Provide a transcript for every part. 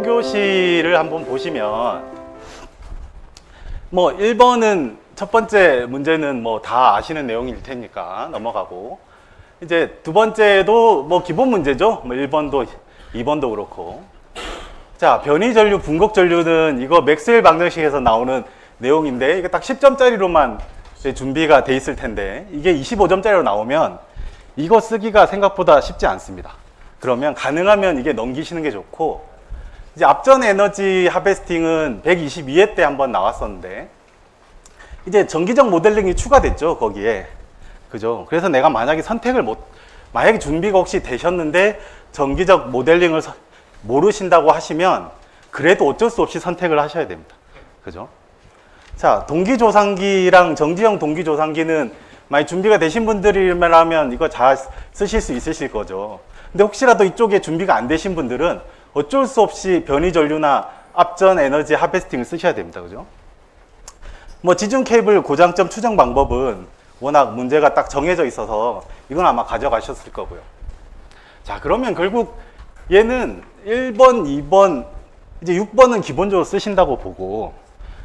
3교시를 한번 보시면 뭐 1번은 첫 번째 문제는 뭐 다 아시는 내용일 테니까 넘어가고, 이제 두 번째도 뭐 기본 문제죠. 뭐 1번도 2번도 그렇고. 자, 변이전류, 분곡전류는 이거 맥스웰 방정식에서 나오는 내용인데, 이게 딱 10점짜리로만 준비가 돼 있을 텐데, 이게 25점짜리로 나오면 이거 쓰기가 생각보다 쉽지 않습니다. 그러면 가능하면 이게 넘기시는 게 좋고, 이제 앞전 에너지 하베스팅은 122회 때 한번 나왔었는데, 이제 정기적 모델링이 추가됐죠, 거기에. 그죠? 그래서 내가 만약에 만약에 준비가 혹시 되셨는데 정기적 모델링을 모르신다고 하시면 그래도 어쩔 수 없이 선택을 하셔야 됩니다. 그죠? 자, 동기조상기랑 정지형 동기조상기는 많이 준비가 되신 분들이라면 이거 잘 쓰실 수 있으실 거죠. 근데 혹시라도 이쪽에 준비가 안 되신 분들은 어쩔 수 없이 변이전류나 앞전 에너지 하베스팅을 쓰셔야 됩니다. 그죠? 뭐 지중 케이블 고장점 추정 방법은 워낙 문제가 딱 정해져 있어서 이건 아마 가져가셨을 거고요. 자, 그러면 결국 얘는 1번, 2번, 이제 6번은 기본적으로 쓰신다고 보고,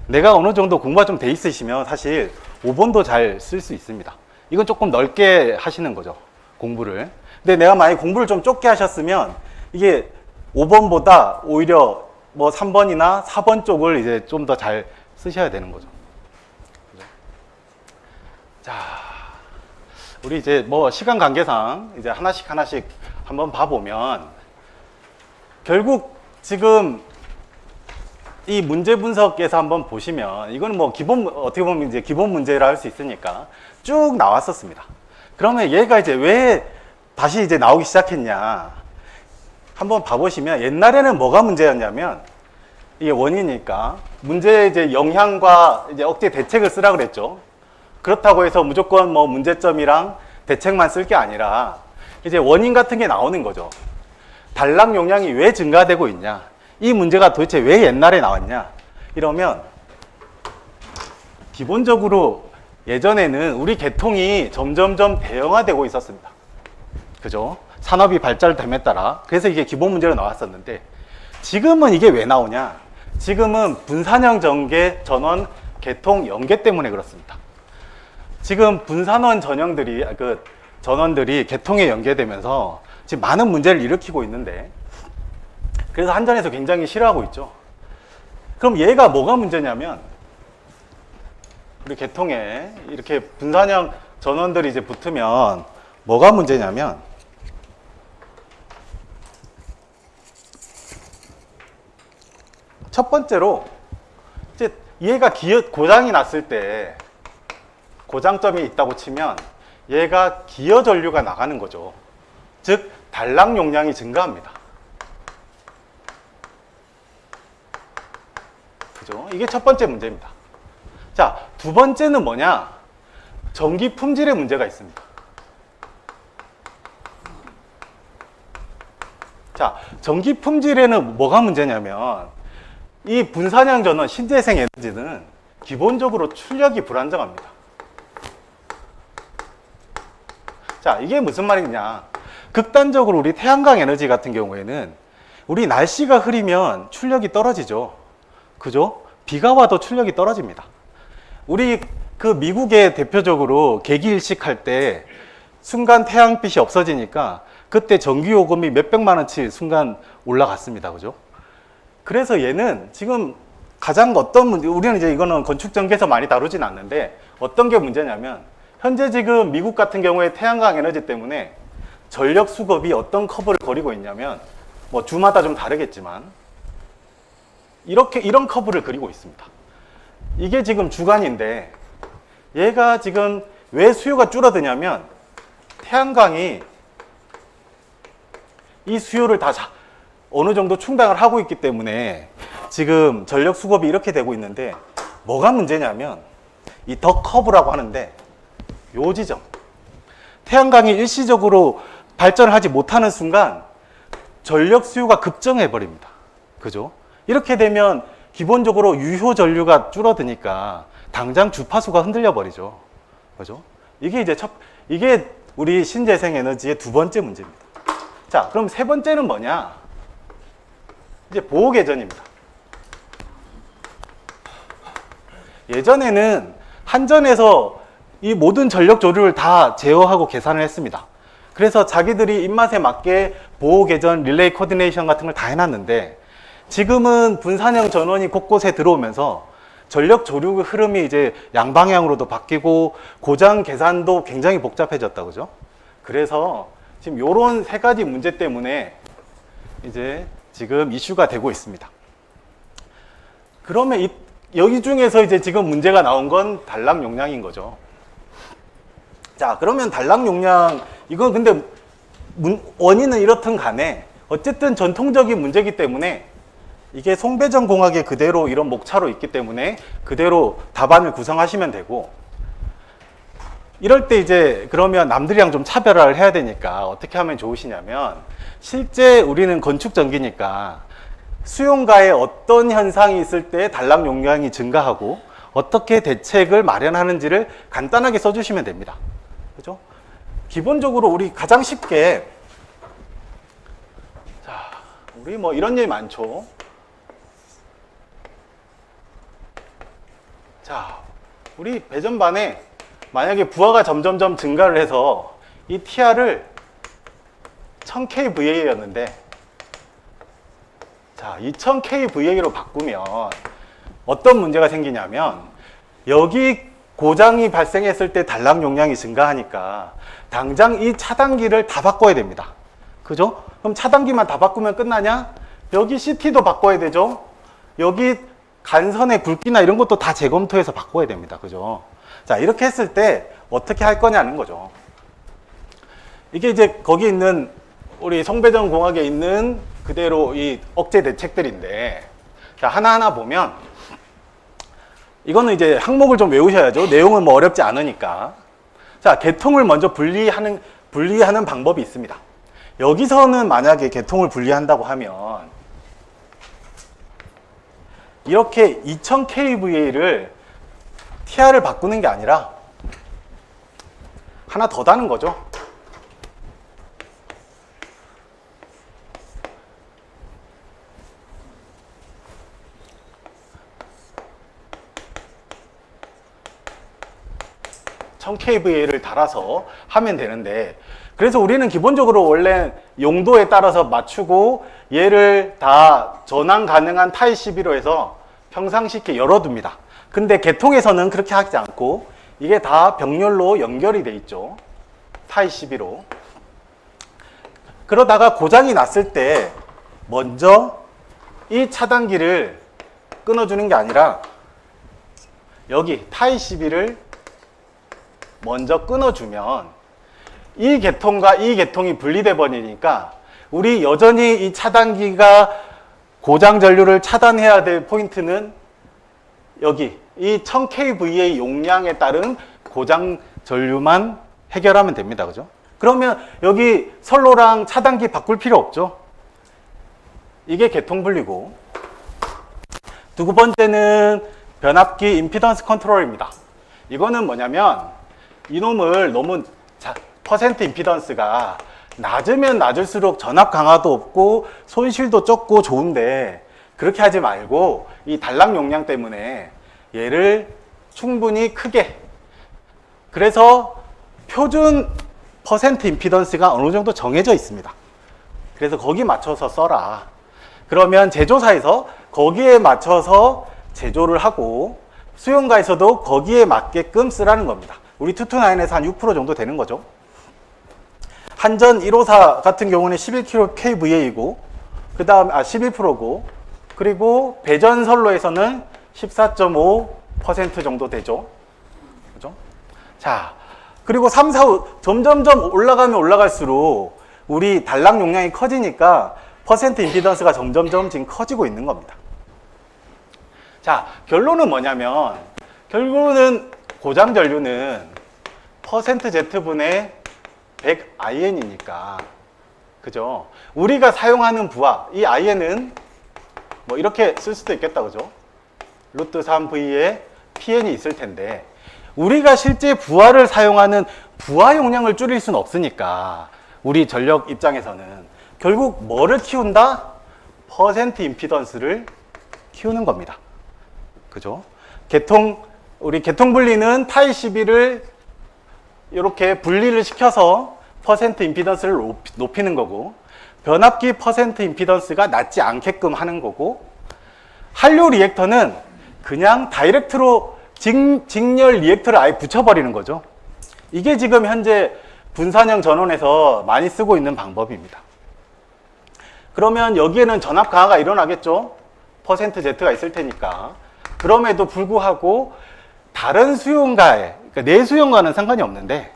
내가 어느 정도 공부가 좀 돼 있으시면 사실 5번도 잘 쓸 수 있습니다. 이건 조금 넓게 하시는 거죠, 공부를. 근데 내가 만약에 공부를 좀 좁게 하셨으면 이게 5번보다 오히려 뭐 3번이나 4번 쪽을 이제 좀 더 잘 쓰셔야 되는 거죠. 자, 우리 이제 뭐 시간 관계상 이제 하나씩 한번 봐보면, 결국 지금 이 문제 분석에서 한번 보시면 이거는 뭐 어떻게 보면 이제 기본 문제라 할 수 있으니까 쭉 나왔었습니다. 그러면 얘가 이제 왜 다시 이제 나오기 시작했냐 한번 봐보시면, 옛날에는 뭐가 문제였냐면, 이게 원인이니까 문제에 이제 영향과 이제 억제 대책을 쓰라 그랬죠. 그렇다고 해서 무조건 뭐 문제점이랑 대책만 쓸 게 아니라 이제 원인 같은 게 나오는 거죠. 단락 용량이 왜 증가되고 있냐, 이 문제가 도대체 왜 옛날에 나왔냐, 이러면 기본적으로 예전에는 우리 계통이 점점점 대형화되고 있었습니다. 그죠? 산업이 발달됨에 따라. 그래서 이게 기본 문제로 나왔었는데, 지금은 이게 왜 나오냐, 지금은 분산형 전개 전원 계통 연계 때문에 그렇습니다. 지금 분산원 전원들이 계통에 연계되면서 지금 많은 문제를 일으키고 있는데, 그래서 한전에서 굉장히 싫어하고 있죠. 그럼 얘가 뭐가 문제냐면, 우리 계통에 이렇게 분산형 전원들이 이제 붙으면 뭐가 문제냐면, 첫 번째로 이제 얘가 고장이 났을 때, 고장점이 있다고 치면 얘가 기어 전류가 나가는 거죠. 즉 단락 용량이 증가합니다. 그죠? 이게 첫 번째 문제입니다. 자, 두 번째는 뭐냐? 전기 품질에 문제가 있습니다. 자, 전기 품질에는 뭐가 문제냐면, 이 분산형 전원 신재생 에너지는 기본적으로 출력이 불안정합니다. 자, 이게 무슨 말이냐? 극단적으로 우리 태양광 에너지 같은 경우에는 우리 날씨가 흐리면 출력이 떨어지죠. 그죠? 비가 와도 출력이 떨어집니다. 우리 그 미국에 대표적으로 개기일식 할 때 순간 태양빛이 없어지니까 그때 전기요금이 몇백만 원치 순간 올라갔습니다. 그죠? 그래서 얘는 지금 가장 어떤 문제, 우리는 이제 이거는 건축 전개에서 많이 다루진 않는데, 어떤 게 문제냐면, 현재 지금 미국 같은 경우에 태양광 에너지 때문에 전력 수급이 어떤 커브를 그리고 있냐면, 뭐 주마다 좀 다르겠지만 이런 커브를 그리고 있습니다. 이게 지금 주간인데, 얘가 지금 왜 수요가 줄어드냐면, 태양광이 이 수요를 다 어느 정도 충당을 하고 있기 때문에 지금 전력 수급이 이렇게 되고 있는데, 뭐가 문제냐면 이 더 커브라고 하는데, 요 지점, 태양광이 일시적으로 발전을 하지 못하는 순간 전력 수요가 급증해 버립니다. 그죠? 이렇게 되면 기본적으로 유효 전류가 줄어드니까 당장 주파수가 흔들려 버리죠. 그죠? 이게 우리 신재생 에너지의 두 번째 문제입니다. 자, 그럼 세 번째는 뭐냐? 이제 보호 계전입니다. 예전에는 한전에서 이 모든 전력 조류를 다 제어하고 계산을 했습니다. 그래서 자기들이 입맛에 맞게 보호 계전, 릴레이 코디네이션 같은 걸 다 해놨는데, 지금은 분산형 전원이 곳곳에 들어오면서 전력 조류 흐름이 이제 양방향으로도 바뀌고 고장 계산도 굉장히 복잡해졌다, 그죠? 그래서 지금 요런 세 가지 문제 때문에 이제 지금 이슈가 되고 있습니다. 그러면 여기 중에서 이제 지금 문제가 나온 건 단락 용량인 거죠. 자, 그러면 단락 용량, 이건 근데 원인은 이렇든 간에 어쨌든 전통적인 문제이기 때문에 이게 송배전 공학에 그대로 이런 목차로 있기 때문에 그대로 답안을 구성하시면 되고, 이럴 때 이제 그러면 남들이랑 좀 차별화를 해야 되니까 어떻게 하면 좋으시냐면, 실제 우리는 건축 전기니까 수용가에 어떤 현상이 있을 때 단락 용량이 증가하고 어떻게 대책을 마련하는지를 간단하게 써주시면 됩니다. 그죠? 기본적으로 우리 가장 쉽게, 자, 우리 뭐 이런 일 많죠. 자, 우리 배전반에 만약에 부하가 점점점 증가를 해서 이 TR을 1000kVA였는데, 자, 2000kVA로 바꾸면 어떤 문제가 생기냐면, 여기 고장이 발생했을 때 단락 용량이 증가하니까 당장 이 차단기를 다 바꿔야 됩니다. 그죠? 그럼 차단기만 다 바꾸면 끝나냐? 여기 CT도 바꿔야 되죠? 여기 간선의 굵기나 이런 것도 다 재검토해서 바꿔야 됩니다. 그죠? 자, 이렇게 했을 때 어떻게 할 거냐는 거죠. 이게 이제 거기 있는 우리 송배전 공학에 있는 그대로 이 억제 대책들인데, 자, 하나하나 보면, 이거는 이제 항목을 좀 외우셔야죠. 내용은 뭐 어렵지 않으니까. 자, 계통을 먼저 분리하는 방법이 있습니다. 여기서는 만약에 계통을 분리한다고 하면 이렇게 2000kVA를 TR을 바꾸는 게 아니라 하나 더 다는 거죠. kVA를 달아서 하면 되는데, 그래서 우리는 기본적으로 원래 용도에 따라서 맞추고 얘를 다 전환 가능한 타입 12로 해서 평상시께 열어둡니다. 근데 계통에서는 그렇게 하지 않고 이게 다 병렬로 연결이 돼 있죠. 타입 12로. 그러다가 고장이 났을 때 먼저 이 차단기를 끊어주는 게 아니라 여기 타입 12를 먼저 끊어주면 이 계통과 이 계통이 분리돼 버리니까 우리 여전히 이 차단기가 고장 전류를 차단해야 될 포인트는 여기 이 1000kVA 용량에 따른 고장 전류만 해결하면 됩니다. 그죠? 그러면 여기 선로랑 차단기 바꿀 필요 없죠? 이게 계통 분리고, 두 번째는 변압기 임피던스 컨트롤입니다. 이거는 뭐냐면 이놈을 너무 퍼센트 임피던스가 낮으면 낮을수록 전압 강화도 없고 손실도 적고 좋은데, 그렇게 하지 말고 이 단락 용량 때문에 얘를 충분히 크게, 그래서 표준 퍼센트 임피던스가 어느 정도 정해져 있습니다. 그래서 거기 맞춰서 써라. 그러면 제조사에서 거기에 맞춰서 제조를 하고 수용가에서도 거기에 맞게끔 쓰라는 겁니다. 우리 229에서 한 6% 정도 되는 거죠. 한전 154 같은 경우는 11kVA이고, 그 다음 11%고, 그리고 배전 선로에서는 14.5% 정도 되죠. 그죠? 자, 그리고 3, 4, 5 점점점 올라가면 올라갈수록 우리 단락 용량이 커지니까 퍼센트 임피던스가 점점점 지금 커지고 있는 겁니다. 자, 결론은 뭐냐면, 결국은 고장 전류는 퍼센트 Z분의 100IN이니까, 그죠? 우리가 사용하는 부하, 이 IN은 뭐 이렇게 쓸 수도 있겠다, 그죠? 루트 3V에 PN이 있을 텐데, 우리가 실제 부하를 사용하는 부하 용량을 줄일 수는 없으니까, 우리 전력 입장에서는 결국 뭐를 키운다? 퍼센트 임피던스를 키우는 겁니다. 그죠? 우리 계통 분리는 타입 12를 이렇게 분리를 시켜서 퍼센트 임피던스를 높이는 거고, 변압기 퍼센트 임피던스가 낮지 않게끔 하는 거고, 한류 리액터는 그냥 다이렉트로 직렬 리액터를 아예 붙여버리는 거죠. 이게 지금 현재 분산형 전원에서 많이 쓰고 있는 방법입니다. 그러면 여기에는 전압 강화가 일어나겠죠? 퍼센트 Z가 있을 테니까. 그럼에도 불구하고 다른 수용가에, 그러니까 내 수용가는 상관이 없는데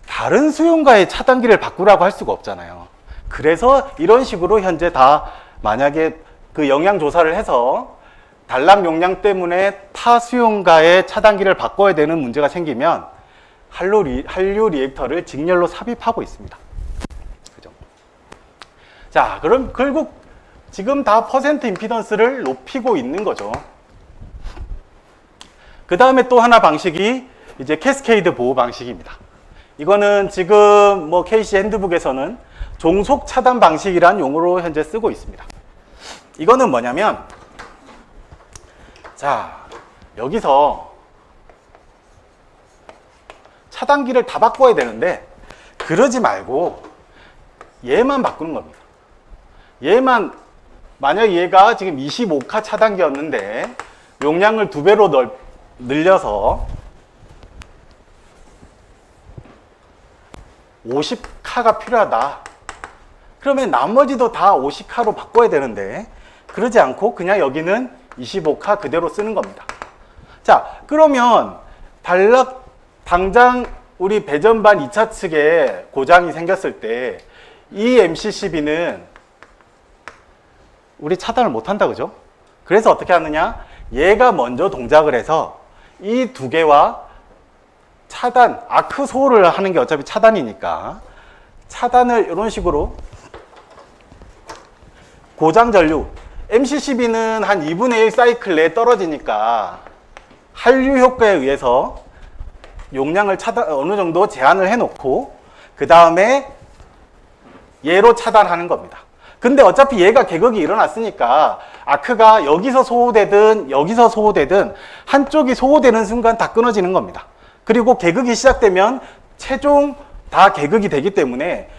다른 수용가의 차단기를 바꾸라고 할 수가 없잖아요. 그래서 이런 식으로 현재 다 만약에 그 영향 조사를 해서 단락 용량 때문에 타 수용가의 차단기를 바꿔야 되는 문제가 생기면 한류 리액터를 직렬로 삽입하고 있습니다. 그죠? 자, 그럼 결국 지금 다 퍼센트 임피던스를 높이고 있는 거죠. 그 다음에 또 하나 방식이 이제 캐스케이드 보호 방식입니다. 이거는 지금 뭐 KC 핸드북에서는 종속 차단 방식이란 용어로 현재 쓰고 있습니다. 이거는 뭐냐면, 자, 여기서 차단기를 다 바꿔야 되는데 그러지 말고 얘만 바꾸는 겁니다. 얘만, 만약 얘가 지금 25카 차단기였는데 용량을 2배로 늘려서 50카가 필요하다. 그러면 나머지도 다 50카로 바꿔야 되는데 그러지 않고 그냥 여기는 25카 그대로 쓰는 겁니다. 자, 그러면 당장 우리 배전반 2차 측에 고장이 생겼을 때 이 MC12는 우리 차단을 못 한다, 그죠? 그래서 어떻게 하느냐? 얘가 먼저 동작을 해서 이 두 개와 차단, 아크 소호를 하는 게 어차피 차단이니까 차단을 이런 식으로 고장 전류, MC12는 한 2분의 1 사이클 내에 떨어지니까 한류 효과에 의해서 용량을 어느 정도 제한을 해놓고 그 다음에 얘로 차단하는 겁니다. 근데 어차피 얘가 계극이 일어났으니까 아크가 여기서 소호되든 여기서 소호되든 한쪽이 소호되는 순간 다 끊어지는 겁니다. 그리고 계극이 시작되면 최종 다 계극이 되기 때문에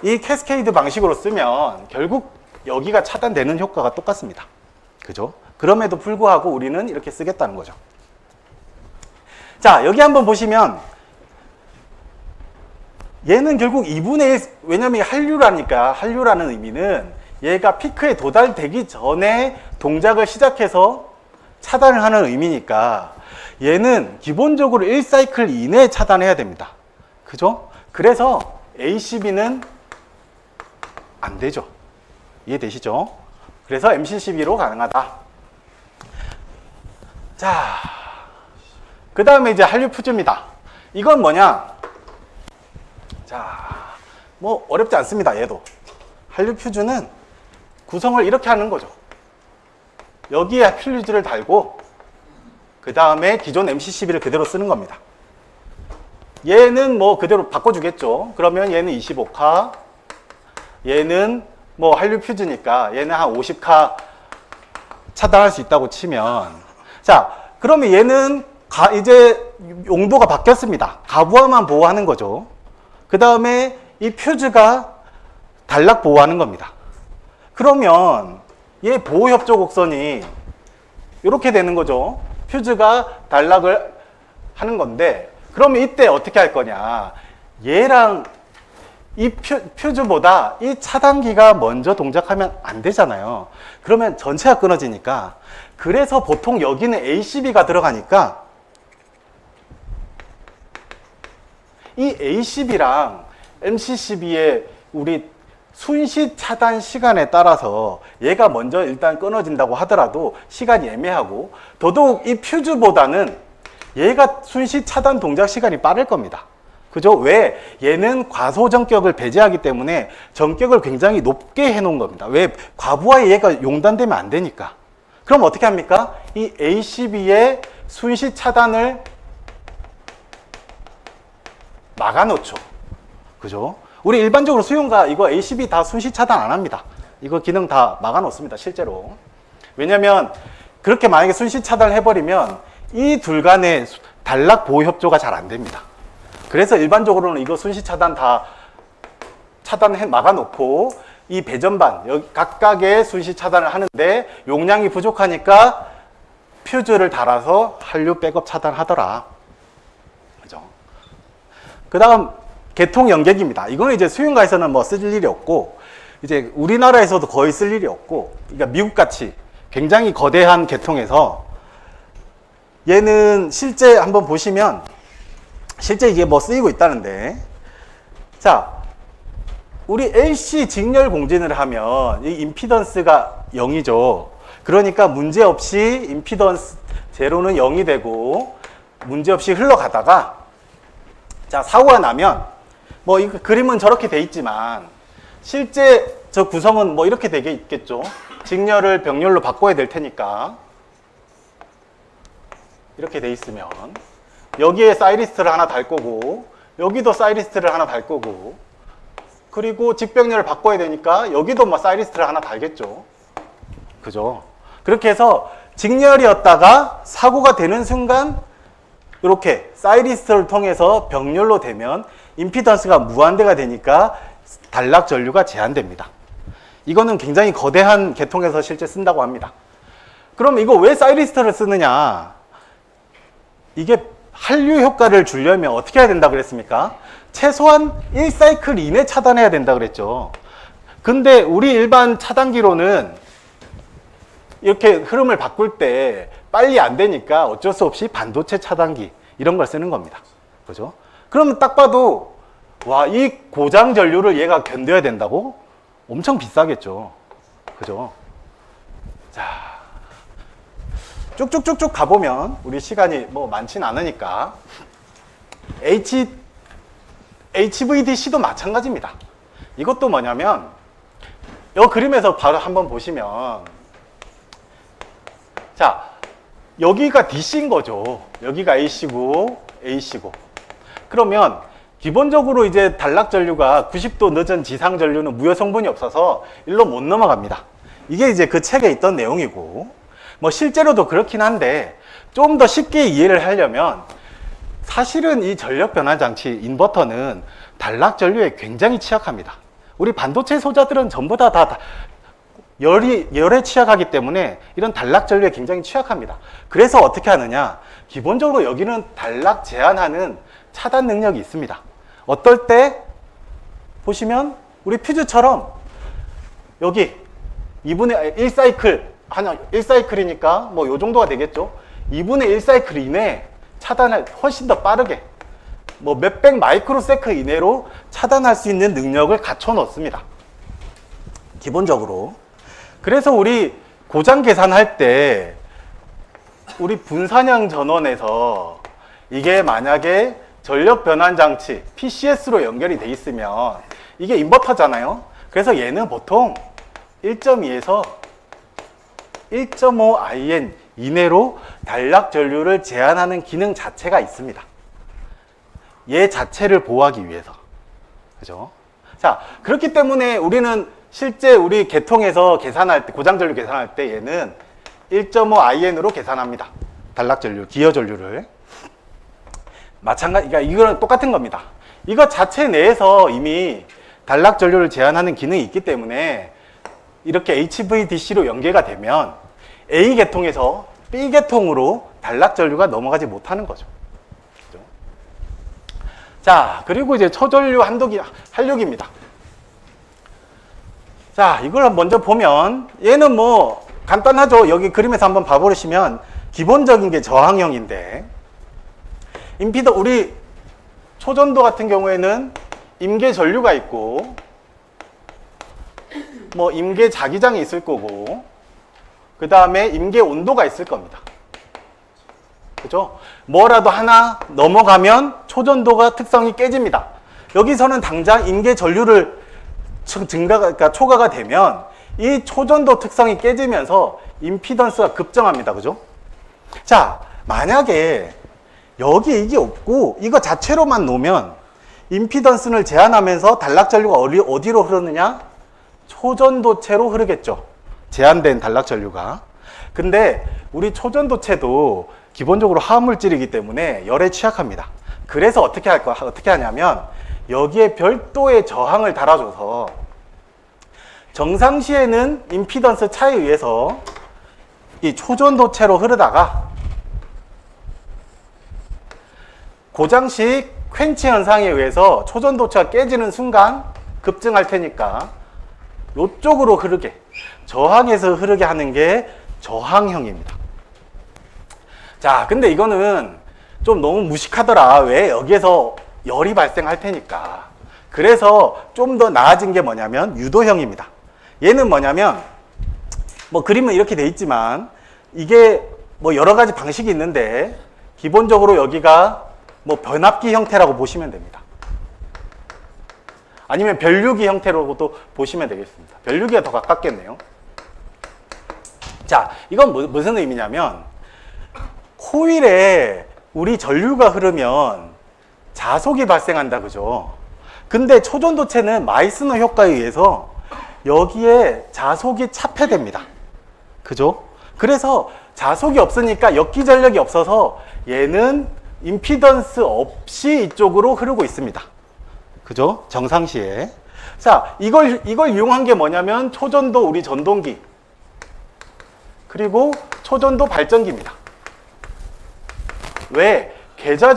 이 캐스케이드 방식으로 쓰면 결국 여기가 차단되는 효과가 똑같습니다. 그죠? 그럼에도 불구하고 우리는 이렇게 쓰겠다는 거죠. 자, 여기 한번 보시면 얘는 결국 2분의 1, 왜냐면 한류라니까, 한류라는 의미는 얘가 피크에 도달되기 전에 동작을 시작해서 차단을 하는 의미니까 얘는 기본적으로 1사이클 이내에 차단해야 됩니다. 그죠? 그래서 A12는 안 되죠. 이해되시죠? 그래서 MC12로 가능하다. 자, 그 다음에 이제 한류 퓨즈입니다. 이건 뭐냐? 자, 뭐 어렵지 않습니다. 얘도 한류 퓨즈는 구성을 이렇게 하는 거죠. 여기에 퓨즈를 달고 그 다음에 기존 MC12를 그대로 쓰는 겁니다. 얘는 뭐 그대로 바꿔주겠죠. 그러면 얘는 25카, 얘는 뭐 한류 퓨즈니까 얘는 한 50카 차단할 수 있다고 치면, 자, 그러면 얘는 이제 용도가 바뀌었습니다. 가부하만 보호하는 거죠. 그 다음에 이 퓨즈가 단락 보호하는 겁니다. 그러면 얘 보호협조 곡선이 이렇게 되는 거죠. 퓨즈가 단락을 하는 건데, 그러면 이때 어떻게 할 거냐? 얘랑 이 퓨즈보다 이 차단기가 먼저 동작하면 안 되잖아요. 그러면 전체가 끊어지니까. 그래서 보통 여기는 A12가 들어가니까 이 A12랑 MC12의 우리 순시 차단 시간에 따라서 얘가 먼저 일단 끊어진다고 하더라도 시간이 애매하고, 더더욱 이 퓨즈보다는 얘가 순시 차단 동작 시간이 빠를 겁니다. 그죠? 왜? 얘는 과소 전격을 배제하기 때문에 전격을 굉장히 높게 해놓은 겁니다. 왜? 과부하에 얘가 용단되면 안 되니까. 그럼 어떻게 합니까? 이 A12의 순시 차단을 막아놓죠. 그죠? 우리 일반적으로 수용가 이거 A12 다 순시 차단 안 합니다. 이거 기능 다 막아 놓습니다, 실제로. 왜냐면 그렇게 만약에 순시 차단을 해버리면 이 둘 간의 단락 보호 협조가 잘 안 됩니다. 그래서 일반적으로는 이거 순시 차단 다 차단해 막아 놓고 이 배전반 여기 각각의 순시 차단을 하는데 용량이 부족하니까 퓨즈를 달아서 한류 백업 차단하더라. 그죠? 그 다음 개통 연객입니다. 이거는 이제 수용가에서는 뭐 쓸 일이 없고 이제 우리나라에서도 거의 쓸 일이 없고, 그러니까 미국같이 굉장히 거대한 계통에서 얘는 실제 한번 보시면 실제 이게 뭐 쓰이고 있다는데, 자, 우리 LC 직렬 공진을 하면 이 임피던스가 0이죠. 그러니까 문제없이 임피던스 제로는 0이 되고 문제없이 흘러가다가, 자, 사고가 나면 뭐 이 그림은 저렇게 돼 있지만 실제 저 구성은 뭐 이렇게 되게 있겠죠. 직렬을 병렬로 바꿔야 될 테니까 이렇게 돼 있으면 여기에 사이리스트를 하나 달 거고 여기도 사이리스트를 하나 달 거고, 그리고 직병렬을 바꿔야 되니까 여기도 뭐 사이리스트를 하나 달겠죠. 그죠? 그렇게 해서 직렬이었다가 사고가 되는 순간 이렇게 사이리스트를 통해서 병렬로 되면 임피던스가 무한대가 되니까 단락 전류가 제한됩니다. 이거는 굉장히 거대한 계통에서 실제 쓴다고 합니다. 그럼 이거 왜 사이리스트를 쓰느냐? 이게 한류 효과를 주려면 어떻게 해야 된다 그랬습니까? 최소한 1사이클 이내 차단해야 된다 그랬죠. 근데 우리 일반 차단기로는 이렇게 흐름을 바꿀 때 빨리 안 되니까 어쩔 수 없이 반도체 차단기 이런 걸 쓰는 겁니다. 그죠? 그러면 딱 봐도 와, 이 고장 전류를 얘가 견뎌야 된다고? 엄청 비싸겠죠. 그죠? 자, 쭉쭉쭉쭉 가보면 우리 시간이 뭐 많진 않으니까 HVDC도 마찬가지입니다. 이것도 뭐냐면 이 그림에서 바로 한번 보시면, 자, 여기가 DC인 거죠. 여기가 AC고 AC고. 그러면 기본적으로 이제 단락 전류가 90도 늦은 지상 전류는 무효 성분이 없어서 일로 못 넘어갑니다. 이게 이제 그 책에 있던 내용이고, 뭐 실제로도 그렇긴 한데 좀 더 쉽게 이해를 하려면 사실은 이 전력 변환 장치 인버터는 단락 전류에 굉장히 취약합니다. 우리 반도체 소자들은 전부 다 열에 취약하기 때문에 이런 단락 전류에 굉장히 취약합니다. 그래서 어떻게 하느냐? 기본적으로 여기는 단락 제한하는 차단 능력이 있습니다. 어떨 때 보시면 우리 퓨즈처럼 여기 2분의 1사이클, 한 1사이클이니까 뭐 요 정도가 되겠죠. 2분의 1사이클 이내에 차단을 훨씬 더 빠르게 뭐 몇백 마이크로세컨 이내로 차단할 수 있는 능력을 갖춰 놓습니다. 기본적으로. 그래서 우리 고장 계산할 때 우리 분산형 전원에서 이게 만약에 전력 변환 장치 PCS로 연결이 돼 있으면 이게 인버터잖아요. 그래서 얘는 보통 1.2에서 1.5 IN 이내로 단락 전류를 제한하는 기능 자체가 있습니다. 얘 자체를 보호하기 위해서. 그죠? 자, 그렇기 때문에 우리는 실제 우리 계통에서 계산할 때, 고장 전류 계산할 때 얘는 1.5 IN으로 계산합니다. 단락 전류, 기어 전류를. 마찬가지, 그러니까 이거는 똑같은 겁니다. 이거 자체 내에서 이미 단락 전류를 제한하는 기능이 있기 때문에 이렇게 HVDC로 연계가 되면 A 계통에서 B 계통으로 단락 전류가 넘어가지 못하는 거죠. 그죠? 자, 그리고 이제 초전류 한류기입니다. 자, 이걸 먼저 보면 얘는 뭐 간단하죠. 여기 그림에서 한번 봐보시면 기본적인 게 저항형인데, 우리 초전도 같은 경우에는 임계 전류가 있고 뭐 임계 자기장이 있을 거고 그 다음에 임계 온도가 있을 겁니다. 그죠? 뭐라도 하나 넘어가면 초전도가 특성이 깨집니다. 여기서는 당장 임계 전류를 그러니까 초과가 되면 이 초전도 특성이 깨지면서 임피던스가 급증합니다. 그죠? 자, 만약에 여기 이게 없고 이거 자체로만 놓으면 임피던스를 제한하면서 단락 전류가 어디로 흐르느냐? 초전도체로 흐르겠죠. 제한된 단락 전류가. 근데 우리 초전도체도 기본적으로 화합물질이기 때문에 열에 취약합니다. 그래서 어떻게 하냐면 여기에 별도의 저항을 달아줘서 정상시에는 임피던스 차에 의해서 이 초전도체로 흐르다가 고장식 퀸치 현상에 의해서 초전도체가 깨지는 순간 급증할 테니까 이쪽으로 흐르게, 저항해서 흐르게 하는 게 저항형입니다. 자, 근데 이거는 좀 너무 무식하더라. 왜? 여기에서 열이 발생할 테니까. 그래서 좀 더 나아진 게 뭐냐면 유도형입니다. 얘는 뭐냐면 뭐 그림은 이렇게 돼 있지만 이게 뭐 여러 가지 방식이 있는데 기본적으로 여기가 뭐 변압기 형태라고 보시면 됩니다. 아니면 변류기 형태로도 보시면 되겠습니다. 변류기가 더 가깝겠네요. 자, 이건 무슨 의미냐면 코일에 우리 전류가 흐르면 자속이 발생한다, 그죠? 근데 초전도체는 마이스너 효과에 의해서 여기에 자속이 차폐됩니다. 그죠? 그래서 자속이 없으니까 역기전력이 없어서 얘는 임피던스 없이 이쪽으로 흐르고 있습니다. 그죠? 정상시에. 자, 이걸 이용한 게 뭐냐면 초전도 우리 전동기 그리고 초전도 발전기입니다. 왜? 계좌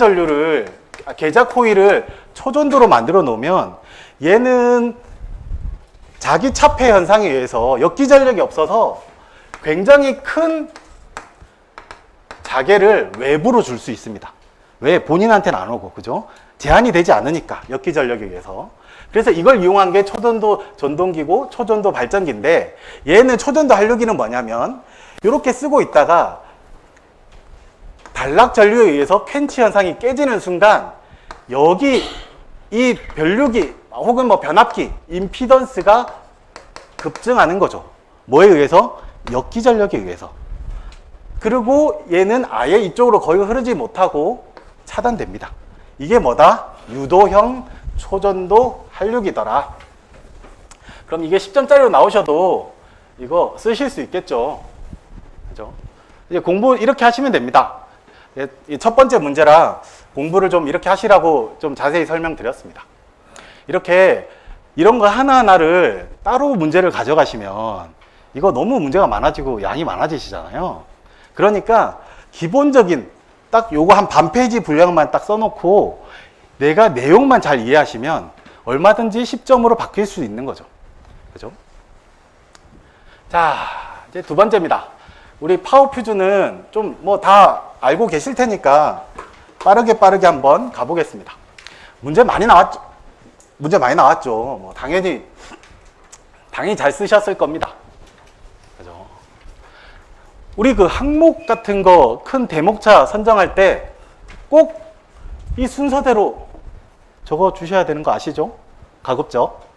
코일을 초전도로 만들어 놓으면 얘는 자기 차폐 현상에 의해서 역기전력이 없어서 굉장히 큰 자계를 외부로 줄 수 있습니다. 왜? 본인한테는 안 오고, 그죠? 제한이 되지 않으니까, 역기전력에 의해서. 그래서 이걸 이용한 게 초전도 전동기고 초전도 발전기인데, 얘는 초전도 한류기는 뭐냐면 이렇게 쓰고 있다가 단락 전류에 의해서 퀸치 현상이 깨지는 순간 여기 이 변류기 혹은 뭐 변압기 임피던스가 급증하는 거죠. 뭐에 의해서? 역기전력에 의해서. 그리고 얘는 아예 이쪽으로 거의 흐르지 못하고 차단됩니다. 이게 뭐다? 유도형 초전도 한류기더라. 그럼 이게 10점짜리로 나오셔도 이거 쓰실 수 있겠죠. 그죠? 이제 공부 이렇게 하시면 됩니다. 첫 번째 문제라 공부를 좀 이렇게 하시라고 좀 자세히 설명드렸습니다. 이렇게 이런 거 하나하나를 따로 문제를 가져가시면 이거 너무 문제가 많아지고 양이 많아지시잖아요. 그러니까 기본적인 딱 요거 한 반 페이지 분량만 딱 써놓고 내가 내용만 잘 이해하시면 얼마든지 10점으로 바뀔 수 있는 거죠. 그죠? 자, 이제 두 번째입니다. 우리 파워 퓨즈는 좀 뭐 다 알고 계실 테니까 빠르게 한번 가보겠습니다. 문제 많이 나왔죠? 뭐 당연히 잘 쓰셨을 겁니다. 그죠? 우리 그 항목 같은 거 큰 대목차 선정할 때 꼭 이 순서대로 적어 주셔야 되는 거 아시죠? 가급적.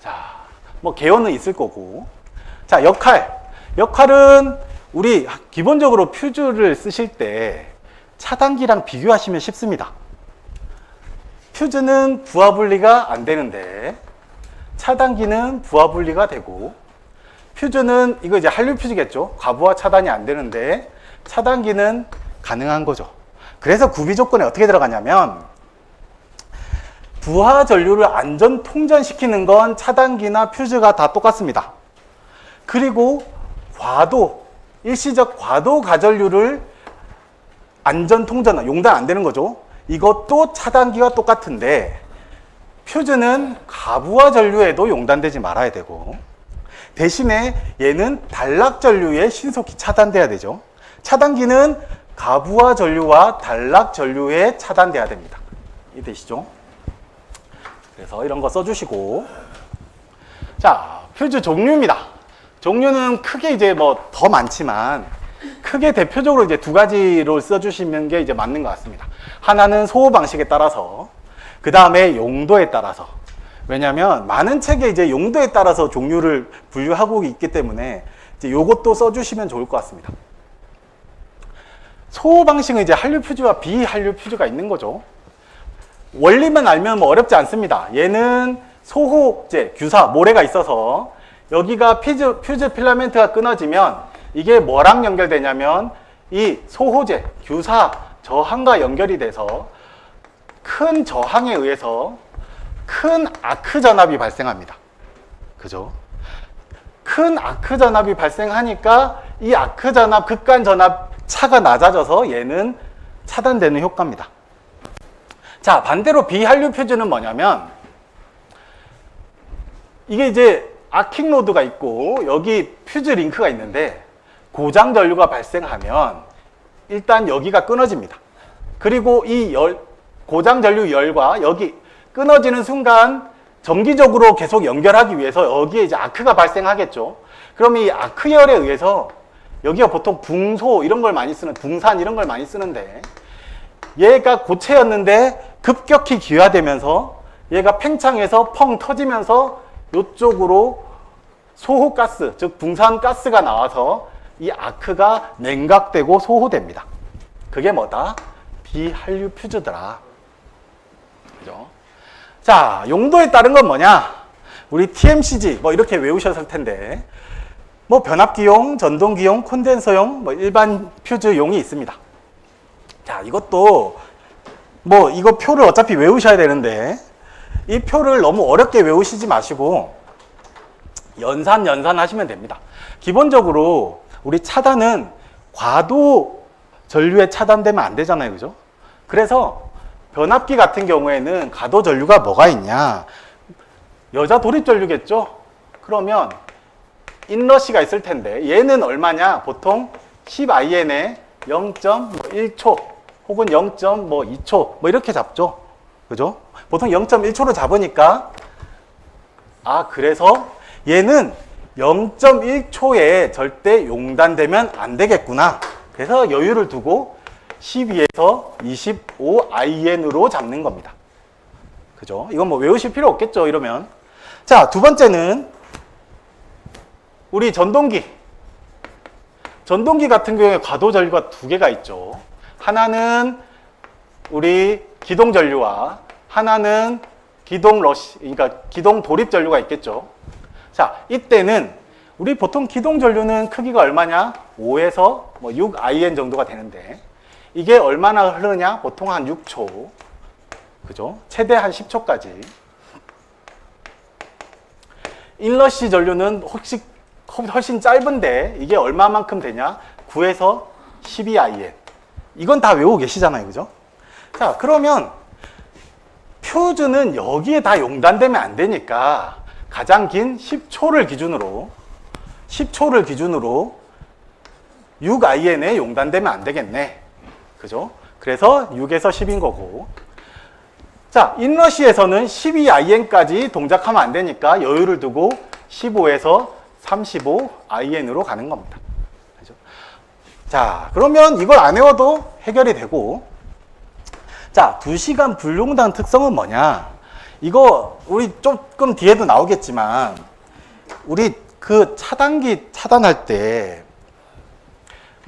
자, 뭐 개요는 있을 거고. 자, 역할은 우리 기본적으로 퓨즈를 쓰실 때 차단기랑 비교하시면 쉽습니다. 퓨즈는 부하 분리가 안 되는데 차단기는 부하 분리가 되고, 퓨즈는 이거 이제 한류 퓨즈겠죠. 과부하 차단이 안 되는데 차단기는 가능한 거죠. 그래서 구비 조건에 어떻게 들어가냐면 부하 전류를 안전 통전시키는 건 차단기나 퓨즈가 다 똑같습니다. 그리고 일시적 과도 가전류를 안전 통전, 용단 안 되는 거죠. 이것도 차단기와 똑같은데 퓨즈는 가부하 전류에도 용단되지 말아야 되고, 대신에 얘는 단락 전류에 신속히 차단돼야 되죠. 차단기는 가부하 전류와 단락 전류에 차단돼야 됩니다. 이해되시죠? 그래서 이런 거 써주시고, 자, 퓨즈 종류입니다. 종류는 크게 이제 뭐 더 많지만 크게 대표적으로 이제 두 가지로 써주시는 게 이제 맞는 것 같습니다. 하나는 소호 방식에 따라서, 그 다음에 용도에 따라서. 왜냐하면 많은 책에 이제 용도에 따라서 종류를 분류하고 있기 때문에 이제 요것도 써주시면 좋을 것 같습니다. 소호 방식은 이제 한류 퓨즈와 비한류 퓨즈가 있는 거죠. 원리만 알면 뭐 어렵지 않습니다. 얘는 소호제, 규사, 모래가 있어서 여기가 퓨즈 필라멘트가 끊어지면 이게 뭐랑 연결되냐면 이 소호제, 규사, 저항과 연결이 돼서 큰 저항에 의해서 큰 아크 전압이 발생합니다. 그죠? 큰 아크 전압이 발생하니까 이 아크 전압, 극간 전압 차가 낮아져서 얘는 차단되는 효과입니다. 자, 반대로 비한류 퓨즈는 뭐냐면 이게 이제 아킹 로드가 있고 여기 퓨즈 링크가 있는데 고장 전류가 발생하면 일단 여기가 끊어집니다. 그리고 이 고장 전류 열과 여기 끊어지는 순간 정기적으로 계속 연결하기 위해서 여기에 이제 아크가 발생하겠죠. 그럼 이 아크열에 의해서 여기가 보통 붕소 이런 걸 많이 쓰는, 붕산 이런 걸 많이 쓰는데 얘가 고체였는데 급격히 기화되면서 얘가 팽창해서 펑 터지면서 이쪽으로 소호가스, 즉 붕산가스가 나와서 이 아크가 냉각되고 소호됩니다. 그게 뭐다? 비한류 퓨즈더라. 그죠? 자, 용도에 따른 건 뭐냐? 우리 TMCG 뭐 이렇게 외우셨을 텐데 뭐 변압기용, 전동기용, 콘덴서용, 뭐 일반 퓨즈용이 있습니다. 자, 이것도 뭐 이거 표를 어차피 외우셔야 되는데 이 표를 너무 어렵게 외우시지 마시고 연산 하시면 됩니다. 기본적으로 우리 차단은 과도 전류에 차단되면 안 되잖아요. 그죠? 그래서 변압기 같은 경우에는 가도 전류가 뭐가 있냐? 여자 도립 전류겠죠? 그러면 인러시가 있을 텐데 얘는 얼마냐? 보통 10IN에 0.1초 혹은 0.2초 뭐 이렇게 잡죠. 그죠? 보통 0.1초로 잡으니까 그래서 얘는 0.1초에 절대 용단되면 안 되겠구나. 그래서 여유를 두고 12에서 25IN으로 잡는 겁니다. 그죠? 이건 뭐 외우실 필요 없겠죠, 이러면. 자, 두 번째는 우리 전동기. 전동기 같은 경우에 과도 전류가 두 개가 있죠. 하나는 우리 기동 전류와 하나는 기동 러시, 그러니까 기동 도립 전류가 있겠죠. 자, 이때는 우리 보통 기동 전류는 크기가 얼마냐? 5에서 뭐 6IN 정도가 되는데 이게 얼마나 흐르냐? 보통 한 6초. 그죠? 최대 한 10초까지. 인러시 전류는 훨씬 짧은데 이게 얼마만큼 되냐? 9에서 12IN. 이건 다 외우고 계시잖아요. 그죠? 자, 그러면 퓨즈는 여기에 다 용단되면 안 되니까 가장 긴 10초를 기준으로 6IN에 용단되면 안 되겠네. 그죠? 그래서 6에서 10인 거고. 자, 인러시에서는 12IN까지 동작하면 안 되니까 여유를 두고 15에서 35IN으로 가는 겁니다. 그죠? 자, 그러면 이걸 안 외워도 해결이 되고. 자, 2시간 불용단 특성은 뭐냐? 이거 우리 조금 뒤에도 나오겠지만 우리 그 차단기 차단할 때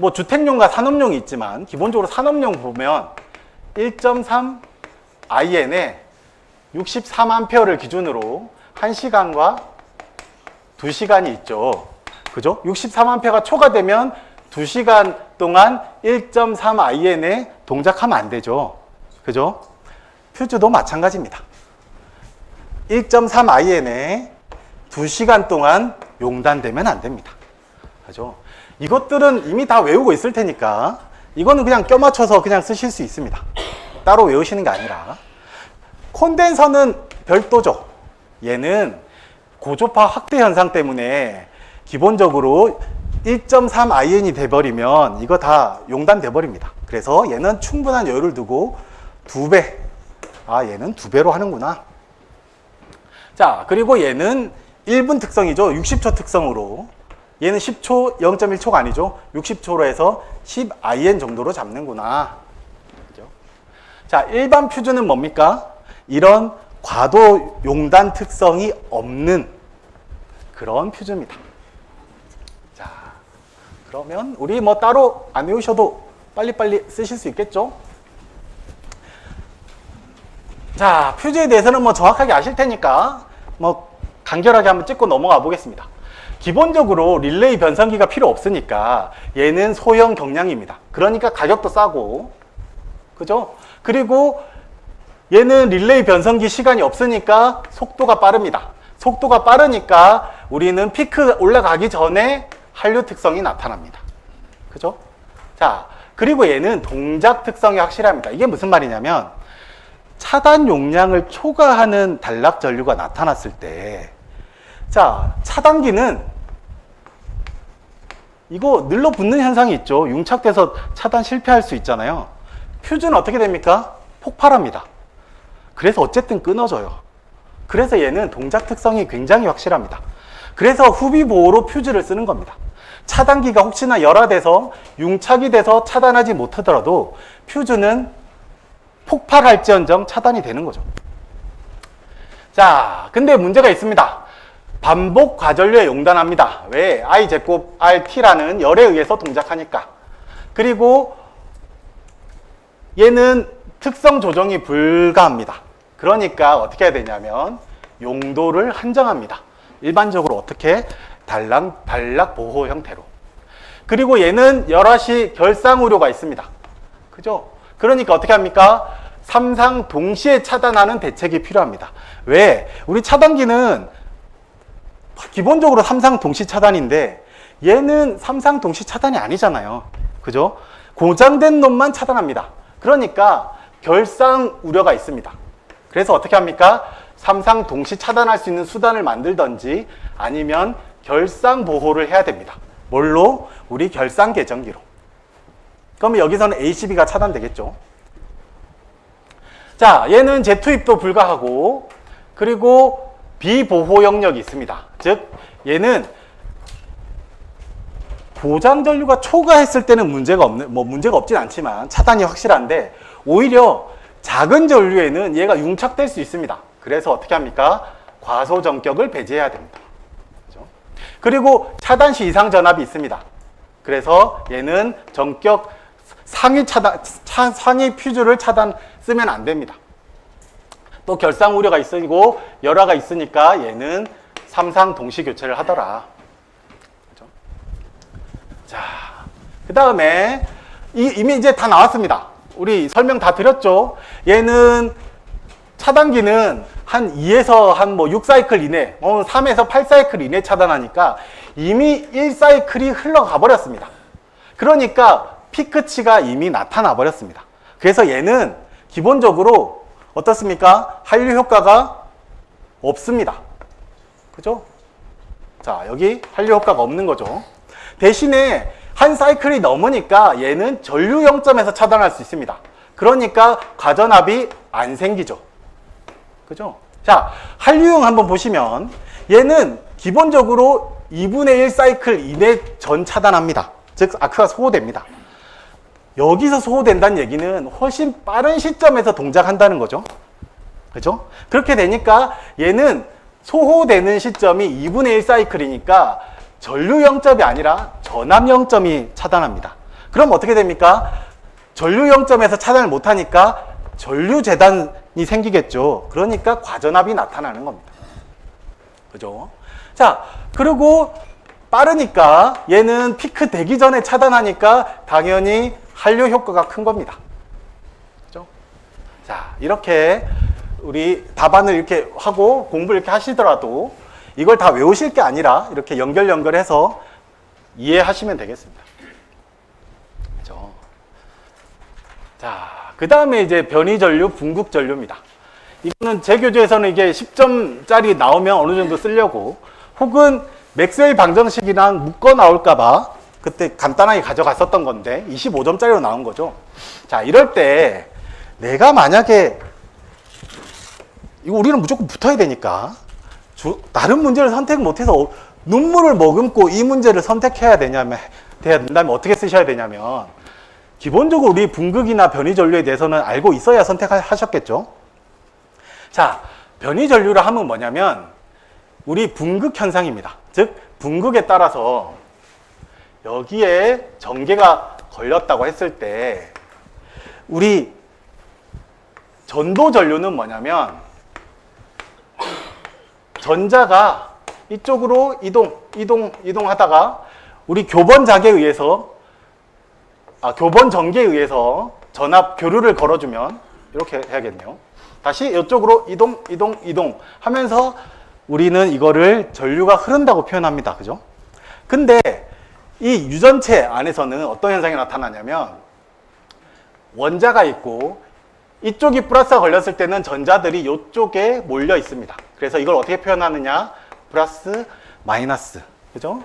뭐 주택용과 산업용이 있지만 기본적으로 산업용 보면 1.3IN에 63A를 기준으로 1시간과 2시간이 있죠. 그죠? 63A가 초과되면 2시간 동안 1.3IN에 동작하면 안 되죠. 그죠? 퓨즈도 마찬가지입니다. 1.3IN에 2시간 동안 용단되면 안 됩니다. 그죠? 이것들은 이미 다 외우고 있을 테니까 이거는 그냥 껴맞춰서 그냥 쓰실 수 있습니다. 따로 외우시는 게 아니라. 콘덴서는 별도죠. 얘는 고조파 확대 현상 때문에 기본적으로 1.3IN이 돼버리면 이거 다 용단돼 버립니다. 그래서 얘는 충분한 여유를 두고 2배. 얘는 2배로 하는구나. 자, 그리고 얘는 1분 특성이죠. 60초 특성으로. 얘는 10초, 0.1초가 아니죠. 60초로 해서 10IN 정도로 잡는구나. 그죠? 자, 일반 퓨즈는 뭡니까? 이런 과도 용단 특성이 없는 그런 퓨즈입니다. 자, 그러면 우리 뭐 따로 안 외우셔도 빨리빨리 쓰실 수 있겠죠? 자, 퓨즈에 대해서는 뭐 정확하게 아실 테니까 뭐 간결하게 한번 찍고 넘어가 보겠습니다. 기본적으로 릴레이 변성기가 필요 없으니까 얘는 소형 경량입니다. 그러니까 가격도 싸고, 그죠? 그리고 얘는 릴레이 변성기 시간이 없으니까 속도가 빠릅니다. 속도가 빠르니까 우리는 피크 올라가기 전에 한류 특성이 나타납니다. 그죠? 자, 그리고 얘는 동작 특성이 확실합니다. 이게 무슨 말이냐면 차단 용량을 초과하는 단락 전류가 나타났을 때, 자, 차단기는 이거 늘러붙는 현상이 있죠. 융착돼서 차단 실패할 수 있잖아요. 퓨즈는 어떻게 됩니까? 폭발합니다. 그래서 어쨌든 끊어져요. 그래서 얘는 동작 특성이 굉장히 확실합니다. 그래서 후비 보호로 퓨즈를 쓰는 겁니다. 차단기가 혹시나 열화돼서 융착이 돼서 차단하지 못하더라도 퓨즈는 폭발할지언정 차단이 되는 거죠. 자, 근데 문제가 있습니다. 반복 과전류에 용단합니다. 왜? I제곱 RT라는 열에 의해서 동작하니까. 그리고 얘는 특성 조정이 불가합니다. 그러니까 어떻게 해야 되냐면 용도를 한정합니다. 일반적으로 어떻게? 단락 보호 형태로. 그리고 얘는 열화시 결상 우려가 있습니다. 그죠? 그러니까 어떻게 합니까? 삼상 동시에 차단하는 대책이 필요합니다. 왜? 우리 차단기는 기본적으로 삼상 동시 차단인데 얘는 삼상 동시 차단이 아니잖아요. 그죠? 고장된 놈만 차단합니다. 그러니까 결상 우려가 있습니다. 그래서 어떻게 합니까? 삼상 동시 차단할 수 있는 수단을 만들던지 아니면 결상 보호를 해야 됩니다. 뭘로? 우리 결상 계정기로. 그러면 여기서는 ACB가 차단되겠죠. 자, 얘는 재투입도 불가하고, 그리고 비보호 영역이 있습니다. 즉 얘는 고장 전류가 초과했을 때는 문제가 없진 않지만 차단이 확실한데, 오히려 작은 전류에는 얘가 융착될 수 있습니다. 그래서 어떻게 합니까? 과소 전격을 배제해야 됩니다. 그렇죠? 그리고 차단 시 이상 전압이 있습니다. 그래서 얘는 전격 상위 상위 퓨즈를 쓰면 안 됩니다. 또 결상 우려가 있으고 열화가 있으니까 얘는 삼상 동시 교체를 하더라. 그렇죠? 자, 그 다음에 이미 이제 다 나왔습니다. 우리 설명 다 드렸죠. 얘는 차단기는 한 2에서 한 6사이클 이내, 3에서 8사이클 이내 차단하니까 이미 1사이클이 흘러가 버렸습니다. 그러니까 피크치가 이미 나타나 버렸습니다. 그래서 얘는 기본적으로 어떻습니까? 한류 효과가 없습니다. 그죠? 자, 여기 한류 효과가 없는 거죠. 대신에 한 사이클이 넘으니까 얘는 전류 0점에서 차단할 수 있습니다. 그러니까 과전압이 안 생기죠. 그죠? 자, 한류형 한번 보시면 얘는 기본적으로 2분의 1 사이클 이내 전 차단합니다. 즉 아크가 소호됩니다. 여기서 소호된다는 얘기는 훨씬 빠른 시점에서 동작한다는 거죠. 그죠? 그렇게 되니까 얘는 소호되는 시점이 2분의 1 사이클이니까 전류 0점이 아니라 전압 0점이 차단합니다. 그럼 어떻게 됩니까? 전류 0점에서 차단을 못하니까 전류 재단이 생기겠죠. 그러니까 과전압이 나타나는 겁니다. 그죠? 자, 그리고 빠르니까 얘는 피크 되기 전에 차단하니까 당연히 한류 효과가 큰 겁니다. 그죠? 자, 이렇게 우리 답안을 이렇게 하고 공부를 이렇게 하시더라도 이걸 다 외우실 게 아니라 이렇게 연결해서 이해하시면 되겠습니다. 그죠? 자, 그 다음에 이제 변이전류, 분극전류입니다. 이거는 제 교재에서는 이게 10점짜리 나오면 어느 정도 쓰려고, 혹은 맥스웰 방정식이랑 묶어 나올까봐 그때 간단하게 가져갔었던 건데 25점짜리로 나온 거죠. 자, 이럴 때 내가 만약에 이거 우리는 무조건 붙어야 되니까 다른 문제를 선택 못해서 눈물을 머금고 이 문제를 선택해야 된다면 어떻게 쓰셔야 되냐면, 기본적으로 우리 분극이나 변이전류에 대해서는 알고 있어야 선택하셨겠죠. 자, 변이전류를 하면 뭐냐면 우리 분극 현상입니다. 즉 분극에 따라서 여기에 전개가 걸렸다고 했을 때 우리 전도전류는 뭐냐면 전자가 이쪽으로 이동하다가 우리 교번 전기에 의해서 전압 교류를 걸어주면 이렇게 해야겠네요. 다시 이쪽으로 이동 하면서 우리는 이거를 전류가 흐른다고 표현합니다. 그죠? 근데 이 유전체 안에서는 어떤 현상이 나타나냐면 원자가 있고 이쪽이 플러스가 걸렸을 때는 전자들이 이쪽에 몰려 있습니다. 그래서 이걸 어떻게 표현하느냐? 플러스 마이너스. 그죠?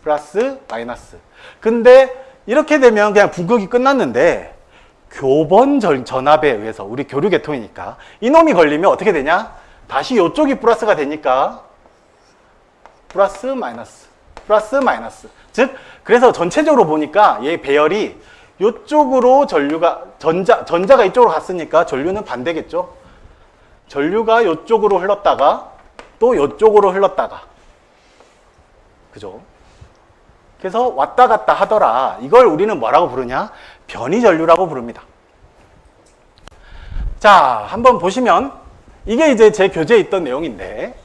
플러스 마이너스. 근데 이렇게 되면 그냥 분극이 끝났는데 교번 전압에 의해서 우리 교류 계통이니까 이놈이 걸리면 어떻게 되냐? 다시 이쪽이 플러스가 되니까 플러스 마이너스. 플러스 마이너스. 즉 그래서 전체적으로 보니까 얘 배열이 이쪽으로 전자가 이쪽으로 갔으니까 전류는 반대겠죠. 전류가 이쪽으로 흘렀다가 또 이쪽으로 흘렀다가. 그죠? 그래서 왔다 갔다 하더라. 이걸 우리는 뭐라고 부르냐? 변이전류라고 부릅니다. 자, 한번 보시면 이게 이제 제 교재에 있던 내용인데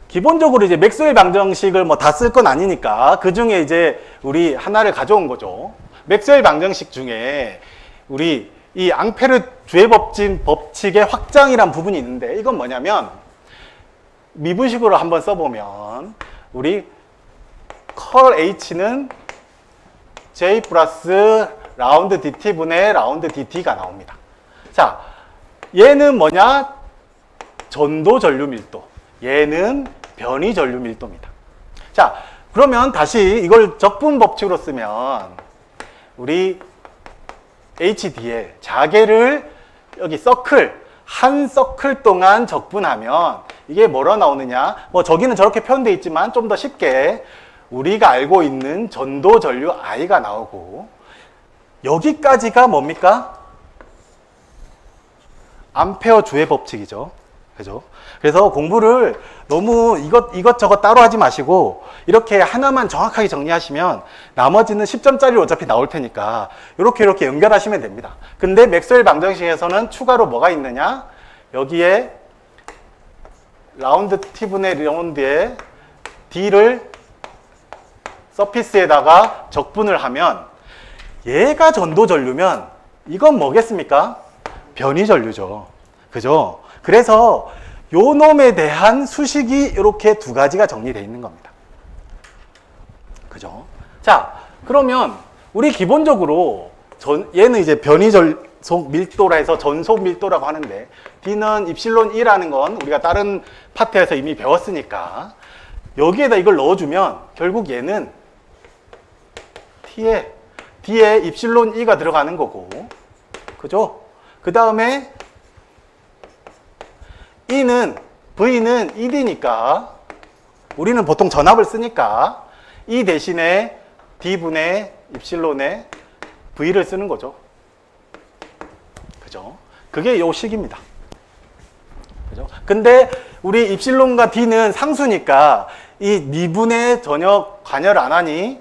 기본적으로 이제 맥스웰 방정식을 뭐 다 쓸 건 아니니까 그 중에 이제 우리 하나를 가져온 거죠. 맥스웰 방정식 중에 우리 이 앙페르 주해 법칙의 확장이란 부분이 있는데 이건 뭐냐면 미분식으로 한번 써보면 우리 컬 H는 J 플러스 라운드 DT분의 라운드 DT가 나옵니다. 자, 얘는 뭐냐? 전도 전류 밀도. 얘는 변이 전류 밀도입니다. 자, 그러면 다시 이걸 적분 법칙으로 쓰면 우리 HDL 자개를 여기 한 서클 동안 적분하면 이게 뭐로 나오느냐? 뭐 저기는 저렇게 표현되어 있지만 좀 더 쉽게 우리가 알고 있는 전도 전류 I가 나오고 여기까지가 뭡니까? 암페어 주해 법칙이죠. 그죠? 그래서 공부를 너무 이것저것 따로 하지 마시고 이렇게 하나만 정확하게 정리하시면 나머지는 10점짜리로 어차피 나올 테니까 이렇게 연결하시면 됩니다. 근데 맥스웰 방정식에서는 추가로 뭐가 있느냐? 여기에 라운드 T분의 라운드에 D를 서피스에다가 적분을 하면 얘가 전도 전류면 이건 뭐겠습니까? 변이 전류죠. 그죠? 그래서 요 놈에 대한 수식이 이렇게 두 가지가 정리되어 있는 겁니다. 그죠? 자, 그러면 우리 기본적으로 얘는 이제 변이 전속 밀도라 해서 전속 밀도라고 하는데 D는 입실론 2라는 건 우리가 다른 파트에서 이미 배웠으니까 여기에다 이걸 넣어주면 결국 얘는 D에 입실론 2가 들어가는 거고, 그죠? 그 다음에 V는 ED니까 우리는 보통 전압을 쓰니까 E 대신에 D분의 입실론에 V를 쓰는 거죠. 그죠? 그게 요 식입니다. 그죠? 근데 우리 입실론과 D는 상수니까 이 미분에 전혀 관여를 안 하니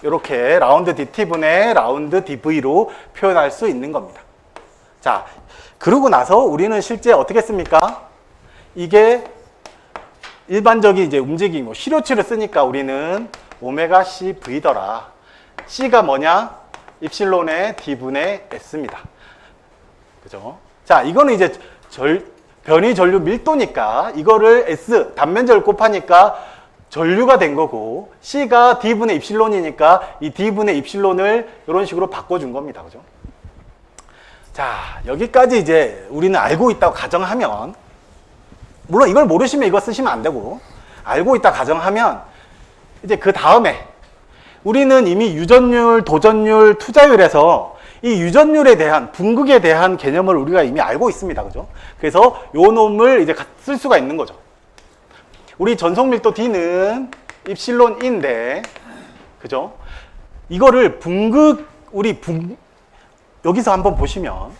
이렇게 라운드 DT분의 라운드 DV로 표현할 수 있는 겁니다. 자, 그러고 나서 우리는 실제 어떻게 씁니까? 이게 일반적인 이제 움직임, 뭐 시료치를 쓰니까 우리는 오메가 CV더라. C가 뭐냐? 입실론의 D분의 S입니다. 그죠? 자, 이거는 이제 변이 전류 밀도니까 이거를 S, 단면절 곱하니까 전류가 된 거고 C가 D분의 입실론이니까 이 D분의 입실론을 이런 식으로 바꿔준 겁니다. 그죠? 자, 여기까지 이제 우리는 알고 있다고 가정하면, 물론 이걸 모르시면 이거 쓰시면 안 되고, 알고 있다 가정하면 이제 그 다음에 우리는 이미 유전율, 도전율, 투자율에서 이 유전율에 대한, 분극에 대한 개념을 우리가 이미 알고 있습니다. 그죠? 그래서 요 놈을 이제 쓸 수가 있는 거죠. 우리 전속밀도 D는 입실론인데, 그죠? 이거를 여기서 한번 보시면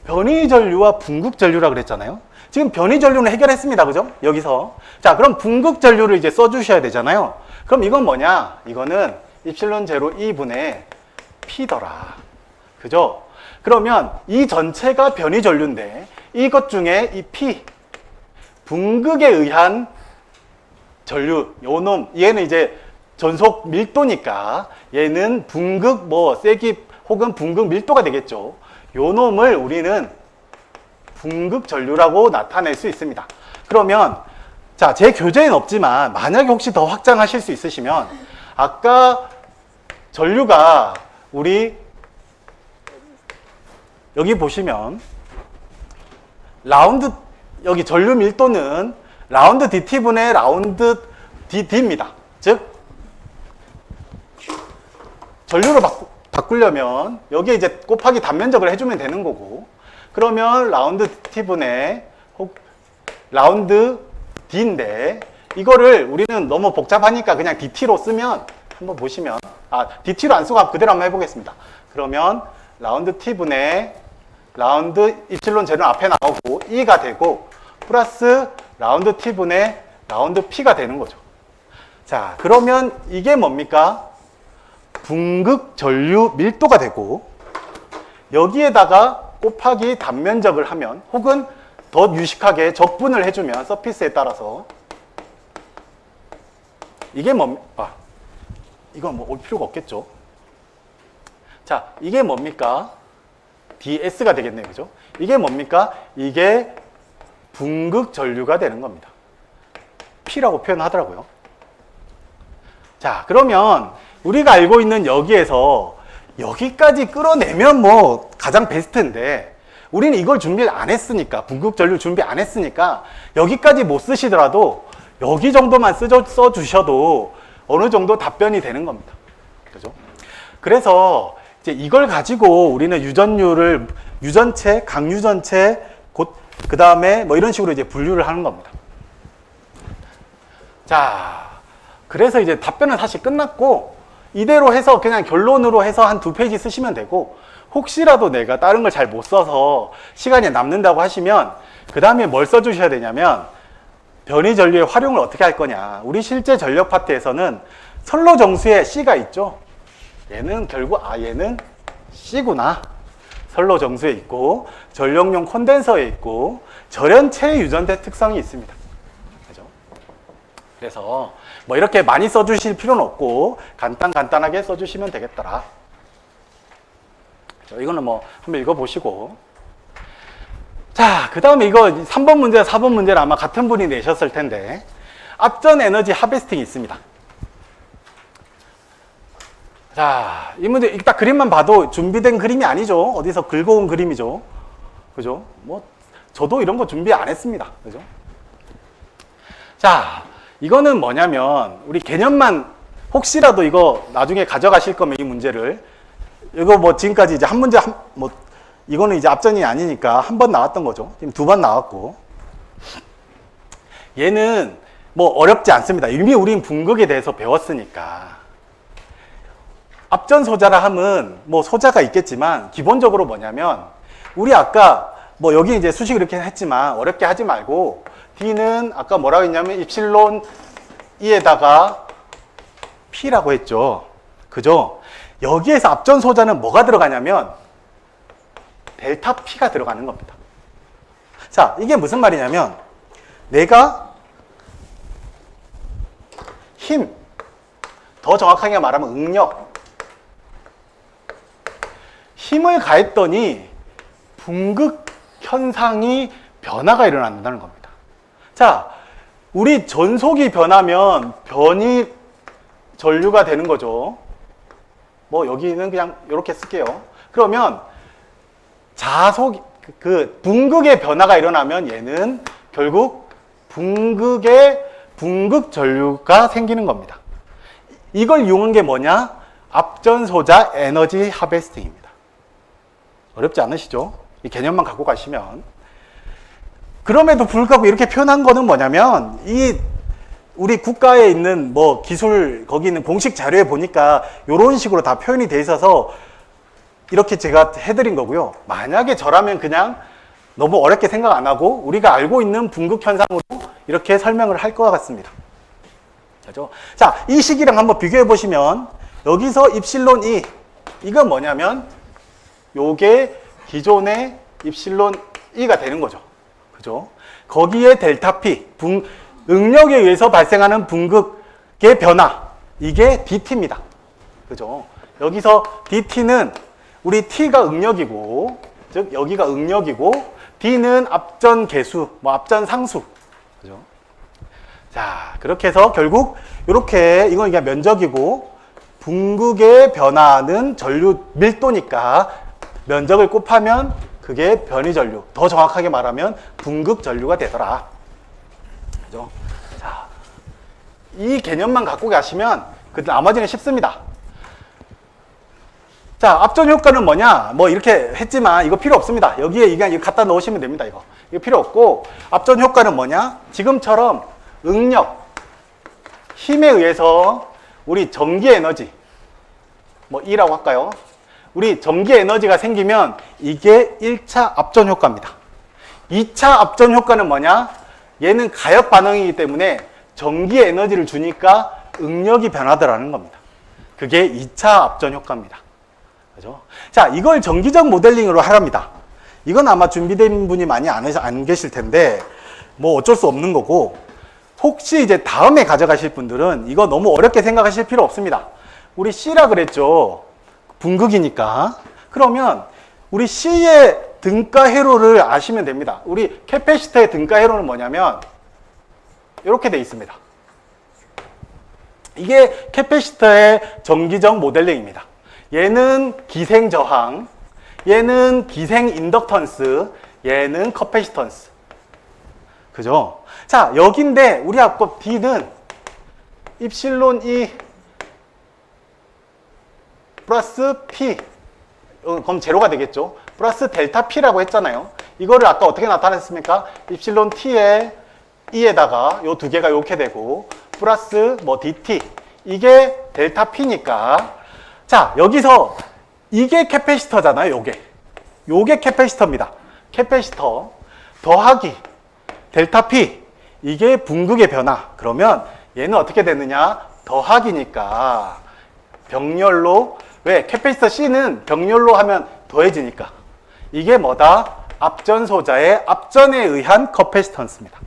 변이전류와 분극전류라 그랬잖아요. 지금 변이전류는 해결했습니다. 그죠? 여기서. 자, 그럼 분극전류를 이제 써주셔야 되잖아요. 그럼 이건 뭐냐? 이거는 입실론 제로 2분의 P더라. 그죠? 그러면 이 전체가 변이 전류인데 이것 중에 이 P, 분극에 의한 전류, 요 놈, 얘는 이제 전속 밀도니까 얘는 분극 뭐 세기 혹은 분극 밀도가 되겠죠. 요 놈을 우리는 분극 전류라고 나타낼 수 있습니다. 그러면 자, 제 교재에는 없지만 만약에 혹시 더 확장하실 수 있으시면 아까 전류가 우리 여기 보시면 라운드 여기 전류 밀도는 라운드 DT분의 라운드 DD입니다. 즉 전류로 바꾸려면 여기에 이제 곱하기 단면적을 해주면 되는 거고, 그러면 라운드 T분의 라운드 D인데 이거를 우리는 너무 복잡하니까 그냥 DT로 쓰면 한번 보시면 DT로 안 쓰고 그대로 한번 해보겠습니다. 그러면 라운드 T분의 라운드 입실론 제는 앞에 나오고 E가 되고 플러스 라운드 T분의 라운드 P가 되는 거죠. 자, 그러면 이게 뭡니까? 분극 전류 밀도가 되고 여기에다가 곱하기 단면적을 하면 혹은 더 유식하게 적분을 해주면 서피스에 따라서 이게 이건 뭐 올 필요가 없겠죠. 자, 이게 뭡니까? DS가 되겠네요. 그죠? 이게 뭡니까? 이게 분극 전류가 되는 겁니다. P라고 표현하더라고요. 자, 그러면 우리가 알고 있는 여기에서 여기까지 끌어내면 뭐 가장 베스트인데 우리는 이걸 준비를 안 했으니까, 분극 전류 준비 안 했으니까 여기까지 못 쓰시더라도 여기 정도만 써주셔도 어느 정도 답변이 되는 겁니다. 그죠? 그래서 이제 이걸 가지고 우리는 유전류를 유전체, 강유전체, 그 다음에 뭐 이런 식으로 이제 분류를 하는 겁니다. 자, 그래서 이제 답변은 사실 끝났고 이대로 해서 그냥 결론으로 해서 한 2페이지 쓰시면 되고, 혹시라도 내가 다른 걸 잘 못 써서 시간이 남는다고 하시면 그 다음에 뭘 써주셔야 되냐면 변이 전류의 활용을 어떻게 할 거냐. 우리 실제 전력 파트에서는 선로 정수에 C가 있죠. 얘는 결국 얘는 C구나. 선로 정수에 있고 전력용 콘덴서에 있고 절연체 유전대 특성이 있습니다. 그죠? 그래서 뭐 이렇게 많이 써주실 필요는 없고 간단하게 써주시면 되겠더라. 그죠? 이거는 뭐 한번 읽어보시고, 자, 그 다음에 이거 3번 문제와 4번 문제는 아마 같은 분이 내셨을 텐데 앞전 에너지 하베스팅이 있습니다. 자, 이 문제 딱 그림만 봐도 준비된 그림이 아니죠. 어디서 긁어온 그림이죠. 그죠? 뭐 저도 이런 거 준비 안 했습니다. 그죠? 자, 이거는 뭐냐면 우리 개념만, 혹시라도 이거 나중에 가져가실 거면 이 문제를, 이거 뭐 지금까지 이제 한 문제 뭐 이거는 이제 앞전이 아니니까 한 번 나왔던 거죠. 지금 2번 나왔고, 얘는 뭐 어렵지 않습니다. 이미 우린 분극에 대해서 배웠으니까. 앞전 소자라 함은 뭐 소자가 있겠지만 기본적으로 뭐냐면 우리 아까 뭐 여기 이제 수식 이렇게 했지만 어렵게 하지 말고 D는 아까 뭐라고 했냐면 입실론 E에다가 P라고 했죠. 그죠? 여기에서 앞전 소자는 뭐가 들어가냐면 델타 P가 들어가는 겁니다. 자, 이게 무슨 말이냐면 내가 힘, 더 정확하게 말하면 응력, 힘을 가했더니 분극 현상이 변화가 일어난다는 겁니다. 자, 우리 전속이 변하면 변이 전류가 되는 거죠. 뭐 여기는 그냥 이렇게 쓸게요. 그러면 자속, 분극의 변화가 일어나면 얘는 결국 분극의 분극 전류가 생기는 겁니다. 이걸 이용한 게 뭐냐? 앞전 소자 에너지 하베스팅입니다. 어렵지 않으시죠? 이 개념만 갖고 가시면. 그럼에도 불구하고 이렇게 표현한 거는 뭐냐면 이 우리 국가에 있는 뭐 기술 거기 있는 공식 자료에 보니까 이런 식으로 다 표현이 돼 있어서 이렇게 제가 해드린 거고요. 만약에 저라면 그냥 너무 어렵게 생각 안 하고 우리가 알고 있는 분극 현상으로 이렇게 설명을 할 것 같습니다. 그죠? 자, 이 식이랑 한번 비교해 보시면 여기서 입실론 E, 이건 뭐냐면 요게 기존의 입실론 E가 되는 거죠. 그죠? 거기에 델타 P, 응력에 의해서 발생하는 분극의 변화, 이게 DT입니다. 그죠? 여기서 DT는 우리 T가 응력이고, 즉 여기가 응력이고, D는 앞전 계수, 뭐 앞전 상수. 그죠? 자, 그렇게 해서 결국 이렇게 이건 그냥 면적이고, 분극의 변화는 전류 밀도니까 면적을 곱하면 그게 변이 전류, 더 정확하게 말하면 분극 전류가 되더라. 그죠? 자, 이 개념만 갖고 가시면 그 나머지는 쉽습니다. 자, 앞전 효과는 뭐냐? 뭐 이렇게 했지만 이거 필요 없습니다. 여기에 이거 갖다 넣으시면 됩니다. 이거 필요 없고, 앞전 효과는 뭐냐? 지금처럼 응력, 힘에 의해서 우리 전기 에너지, 뭐 E라고 할까요? 우리 전기 에너지가 생기면 이게 1차 앞전 효과입니다. 2차 앞전 효과는 뭐냐? 얘는 가역 반응이기 때문에 전기 에너지를 주니까 응력이 변하더라는 겁니다. 그게 2차 앞전 효과입니다. 그죠? 자, 이걸 정기적 모델링으로 하랍니다. 이건 아마 준비된 분이 많이 안 계실 텐데, 뭐 어쩔 수 없는 거고, 혹시 이제 다음에 가져가실 분들은 이거 너무 어렵게 생각하실 필요 없습니다. 우리 C라 그랬죠. 분극이니까. 그러면 우리 C의 등가 회로를 아시면 됩니다. 우리 캐패시터의 등가 회로는 뭐냐면 이렇게 돼 있습니다. 이게 캐패시터의 정기적 모델링입니다. 얘는 기생 저항, 얘는 기생 인덕턴스, 얘는 커패시턴스. 그죠? 자, 여긴데 우리 앞거 D는 입실론 E 플러스 P, 그럼 제로가 되겠죠. 플러스 델타 P라고 했잖아요. 이거를 아까 어떻게 나타냈습니까? 입실론 T에 E에다가 요 두 개가 이렇게 되고, 플러스 뭐 DT, 이게 델타 P니까. 자, 여기서 이게 캐패시터잖아요. 요게 캐패시터입니다. 캐패시터 더하기 델타 P, 이게 분극의 변화. 그러면 얘는 어떻게 되느냐? 더하기니까 병렬로, 왜? 캐패시터 C는 병렬로 하면 더해지니까. 이게 뭐다? 앞전소자의 앞전에 의한 커패시턴스입니다.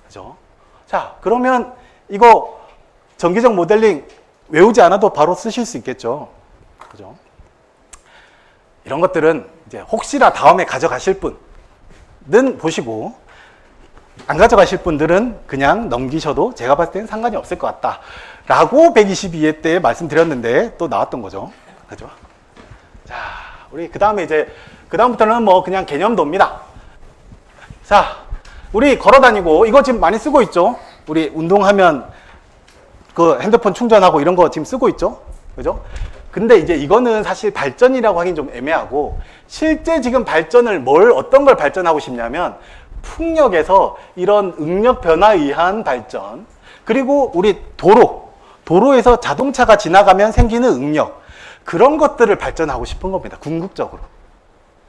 그죠? 자, 그러면 이거 정기적 모델링 외우지 않아도 바로 쓰실 수 있겠죠. 그죠? 이런 것들은 이제 혹시나 다음에 가져가실 분은 보시고, 안 가져가실 분들은 그냥 넘기셔도 제가 봤을 때는 상관이 없을 것 같다 라고 122회 때 말씀드렸는데 또 나왔던 거죠. 그죠? 자, 우리 그 다음에 이제 그 다음부터는 뭐 그냥 개념도입니다. 자, 우리 걸어다니고 이거 지금 많이 쓰고 있죠. 우리 운동하면 그 핸드폰 충전하고 이런 거 지금 쓰고 있죠. 그죠? 근데 이제 이거는 사실 발전이라고 하긴 좀 애매하고, 실제 지금 발전을 어떤 걸 발전하고 싶냐면 풍력에서 이런 응력 변화에 의한 발전, 그리고 우리 도로에서 자동차가 지나가면 생기는 응력, 그런 것들을 발전하고 싶은 겁니다. 궁극적으로.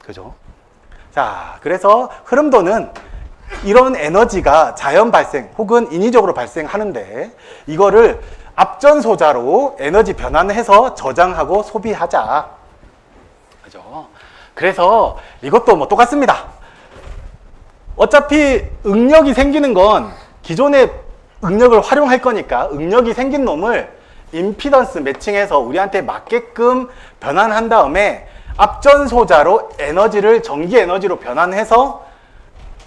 그죠? 자, 그래서 흐름도는 이런 에너지가 자연 발생 혹은 인위적으로 발생하는데, 이거를 앞전소자로 에너지 변환해서 저장하고 소비하자. 그죠? 그래서 이것도 뭐 똑같습니다. 어차피 응력이 생기는 건 기존의 응력을 활용할 거니까 응력이 생긴 놈을 임피던스 매칭해서 우리한테 맞게끔 변환한 다음에 앞전소자로 에너지를 전기 에너지로 변환해서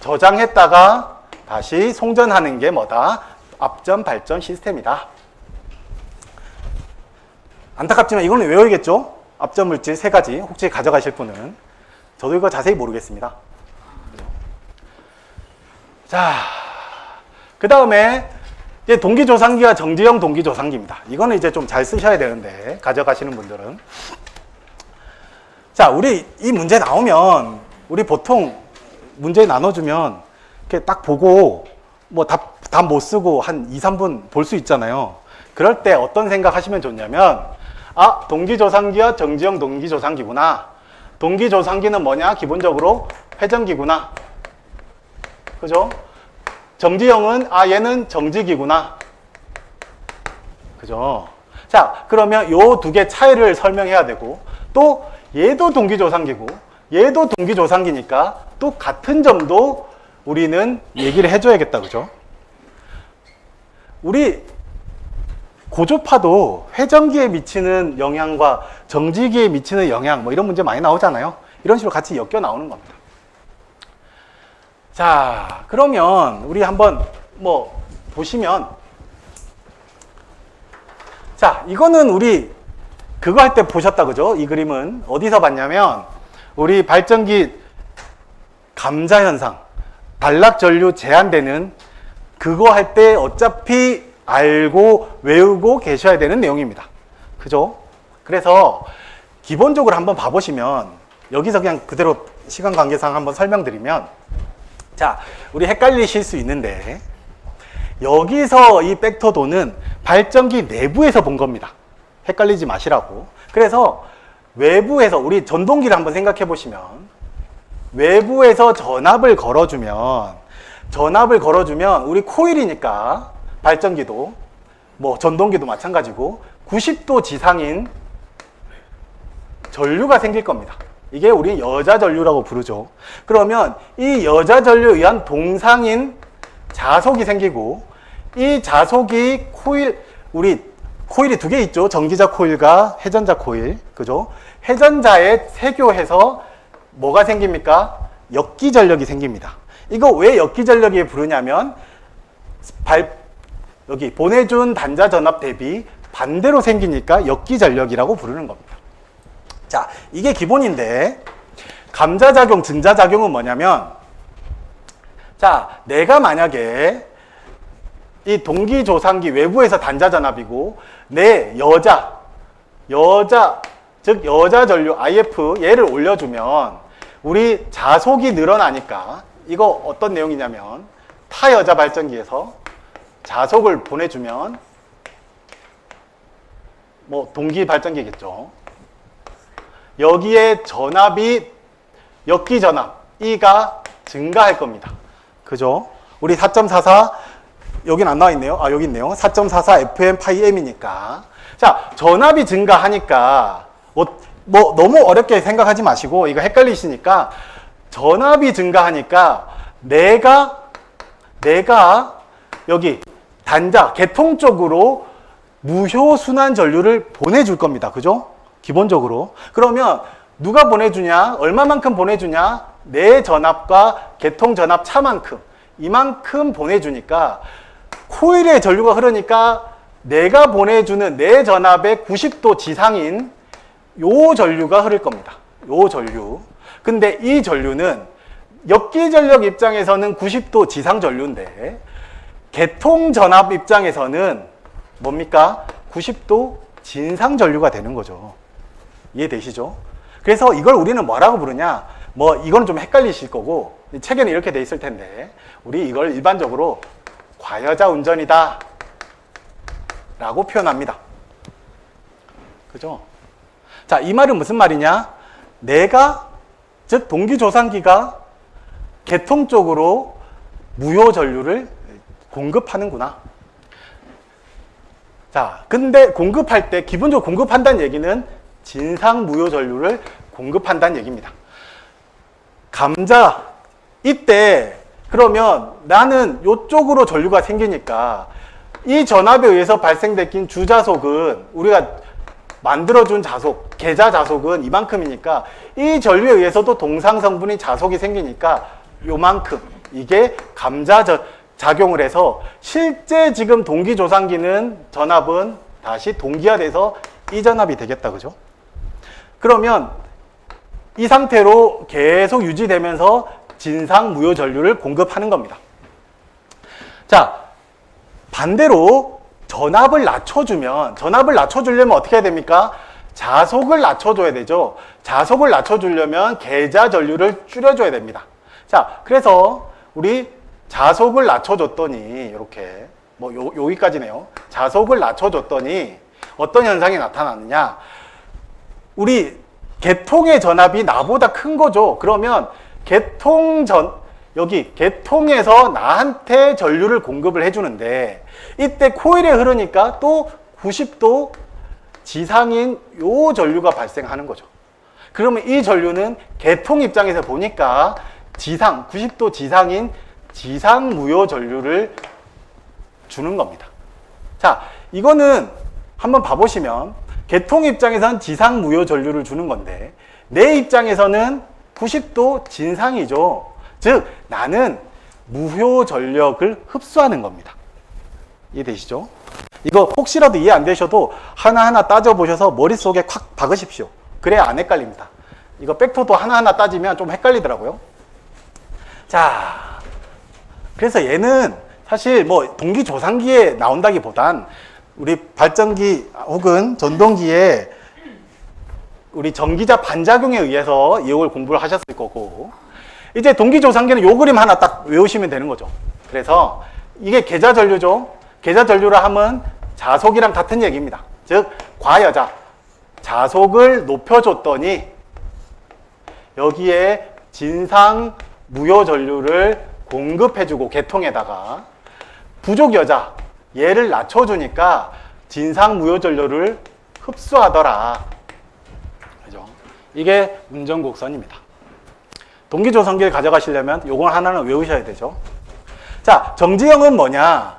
저장했다가 다시 송전하는 게 뭐다? 앞전 발전 시스템이다. 안타깝지만 이거는 외워야겠죠? 앞전 물질 3가지 혹시 가져가실 분은. 저도 이거 자세히 모르겠습니다. 자, 그 다음에 이제 동기조상기와 정지형 동기조상기입니다. 이거는 이제 좀 잘 쓰셔야 되는데, 가져가시는 분들은. 자, 우리 이 문제 나오면 우리 보통 문제 나눠주면 이렇게 딱 보고 뭐 답 못 쓰고 한 2, 3분 볼 수 있잖아요. 그럴 때 어떤 생각 하시면 좋냐면, 아, 동기조상기와 정지형 동기조상기구나. 동기조상기는 뭐냐? 기본적으로 회전기구나. 그죠? 정지형은, 아, 얘는 정지기구나. 그죠? 자, 그러면 요 두 개 차이를 설명해야 되고, 또 얘도 동기조상기고 얘도 동기조상기니까 또 같은 점도 우리는 얘기를 해줘야겠다. 그죠? 우리 고조파도 회전기에 미치는 영향과 정지기에 미치는 영향 뭐 이런 문제 많이 나오잖아요. 이런 식으로 같이 엮여 나오는 겁니다. 자, 그러면 우리 한번 뭐 보시면, 자, 이거는 우리 그거 할 때 보셨다. 그죠? 이 그림은 어디서 봤냐면 우리 발전기 감자 현상, 단락 전류 제한되는 그거 할 때 어차피 알고 외우고 계셔야 되는 내용입니다. 그죠? 그래서 기본적으로 한번 봐보시면, 여기서 그냥 그대로 시간 관계상 한번 설명드리면, 자, 우리 헷갈리실 수 있는데 여기서 이 벡터도는 발전기 내부에서 본 겁니다. 헷갈리지 마시라고. 그래서 외부에서 우리 전동기를 한번 생각해 보시면, 외부에서 전압을 걸어주면 우리 코일이니까 발전기도 뭐 전동기도 마찬가지고 90도 지상인 전류가 생길 겁니다. 이게 우리 여자 전류라고 부르죠. 그러면 이 여자 전류에 의한 동상인 자속이 생기고, 이 자속이 우리 코일이 두 개 있죠. 전기자 코일과 회전자 코일. 그죠? 회전자에 세교해서 뭐가 생깁니까? 역기 전력이 생깁니다. 이거 왜 역기 전력이 부르냐면, 여기 보내준 단자 전압 대비 반대로 생기니까 역기 전력이라고 부르는 겁니다. 자, 이게 기본인데, 감자작용, 증자작용은 뭐냐면, 자, 내가 만약에 이 동기조상기 외부에서 단자 전압이고, 내 즉 여자 전류 IF 얘를 올려주면 우리 자속이 늘어나니까, 이거 어떤 내용이냐면, 타여자 발전기에서 자속을 보내주면 뭐 동기 발전기겠죠. 여기에 전압이 역기 전압 E가 증가할 겁니다. 그죠? 우리 4.44 여긴 안 나와 있네요. 아, 여기 있네요. 4.44 FM 파이 M이니까. 자, 전압이 증가하니까 뭐 너무 어렵게 생각하지 마시고, 이거 헷갈리시니까, 전압이 증가하니까 내가 여기 단자 개통 쪽으로 무효 순환 전류를 보내줄 겁니다. 그죠? 기본적으로. 그러면 누가 보내주냐? 얼마만큼 보내주냐? 내 전압과 개통 전압 차만큼, 이만큼 보내주니까 코일에 전류가 흐르니까 내가 보내주는 내 전압의 90도 지상인 요 전류가 흐를 겁니다. 요 전류. 근데 이 전류는 역기 전력 입장에서는 90도 지상 전류인데, 개통 전압 입장에서는 뭡니까? 90도 진상 전류가 되는 거죠. 이해되시죠? 그래서 이걸 우리는 뭐라고 부르냐? 뭐 이건 좀 헷갈리실 거고, 책에는 이렇게 돼 있을 텐데, 우리 이걸 일반적으로 과여자 운전이다 라고 표현합니다. 그죠? 자, 이 말은 무슨 말이냐? 즉 동기조상기가 개통 쪽으로 무효 전류를 공급하는구나. 자, 근데 공급할 때 기본적으로 공급한다는 얘기는 진상 무효 전류를 공급한다는 얘기입니다. 감자, 이때 그러면 나는 이쪽으로 전류가 생기니까 이 전압에 의해서 발생된 주자속은, 우리가 만들어준 자속, 계자 자속은 이만큼이니까, 이 전류에 의해서도 동상 성분인 자속이 생기니까 요만큼, 이게 감자 작용을 해서 실제 지금 동기조상기는 전압은 다시 동기화돼서 이 전압이 되겠다. 그죠? 그러면 이 상태로 계속 유지되면서 진상 무효 전류를 공급하는 겁니다. 자, 반대로 전압을 낮춰주려면 어떻게 해야 됩니까? 자속을 낮춰줘야 되죠. 자속을 낮춰주려면 계자 전류를 줄여줘야 됩니다. 자, 그래서 우리 자속을 낮춰줬더니, 이렇게 뭐 여기까지네요. 자속을 낮춰줬더니 어떤 현상이 나타나느냐? 우리 개통의 전압이 나보다 큰 거죠. 그러면 개통에서 나한테 전류를 공급을 해주는데, 이때 코일에 흐르니까 또 90도 지상인 요 전류가 발생하는 거죠. 그러면 이 전류는 계통 입장에서 보니까 지상, 90도 지상인 지상무효 전류를 주는 겁니다. 자, 이거는 한번 봐보시면 계통 입장에서는 지상무효 전류를 주는 건데 내 입장에서는 90도 진상이죠. 즉 나는 무효 전력을 흡수하는 겁니다. 이해되시죠? 이거 혹시라도 이해 안 되셔도 하나하나 따져보셔서 머릿속에 콱 박으십시오. 그래야 안 헷갈립니다. 이거 벡터도 하나하나 따지면 좀 헷갈리더라고요. 자, 그래서 얘는 사실 뭐 동기조상기에 나온다기보단 우리 발전기 혹은 전동기에 우리 전기자 반작용에 의해서 이걸 공부를 하셨을 거고, 이제 동기조상기는 요 그림 하나 딱 외우시면 되는 거죠. 그래서 이게 계좌전류죠. 계좌전류라 하면 자속이랑 같은 얘기입니다. 즉 과여자, 자속을 높여줬더니 여기에 진상 무효 전류를 공급해주고 계통에다가 부족여자, 얘를 낮춰주니까 진상 무효 전류를 흡수하더라. 그죠? 이게 운전곡선입니다. 동기조선기를 가져가시려면 요걸 하나는 외우셔야 되죠. 자, 정지형은 뭐냐?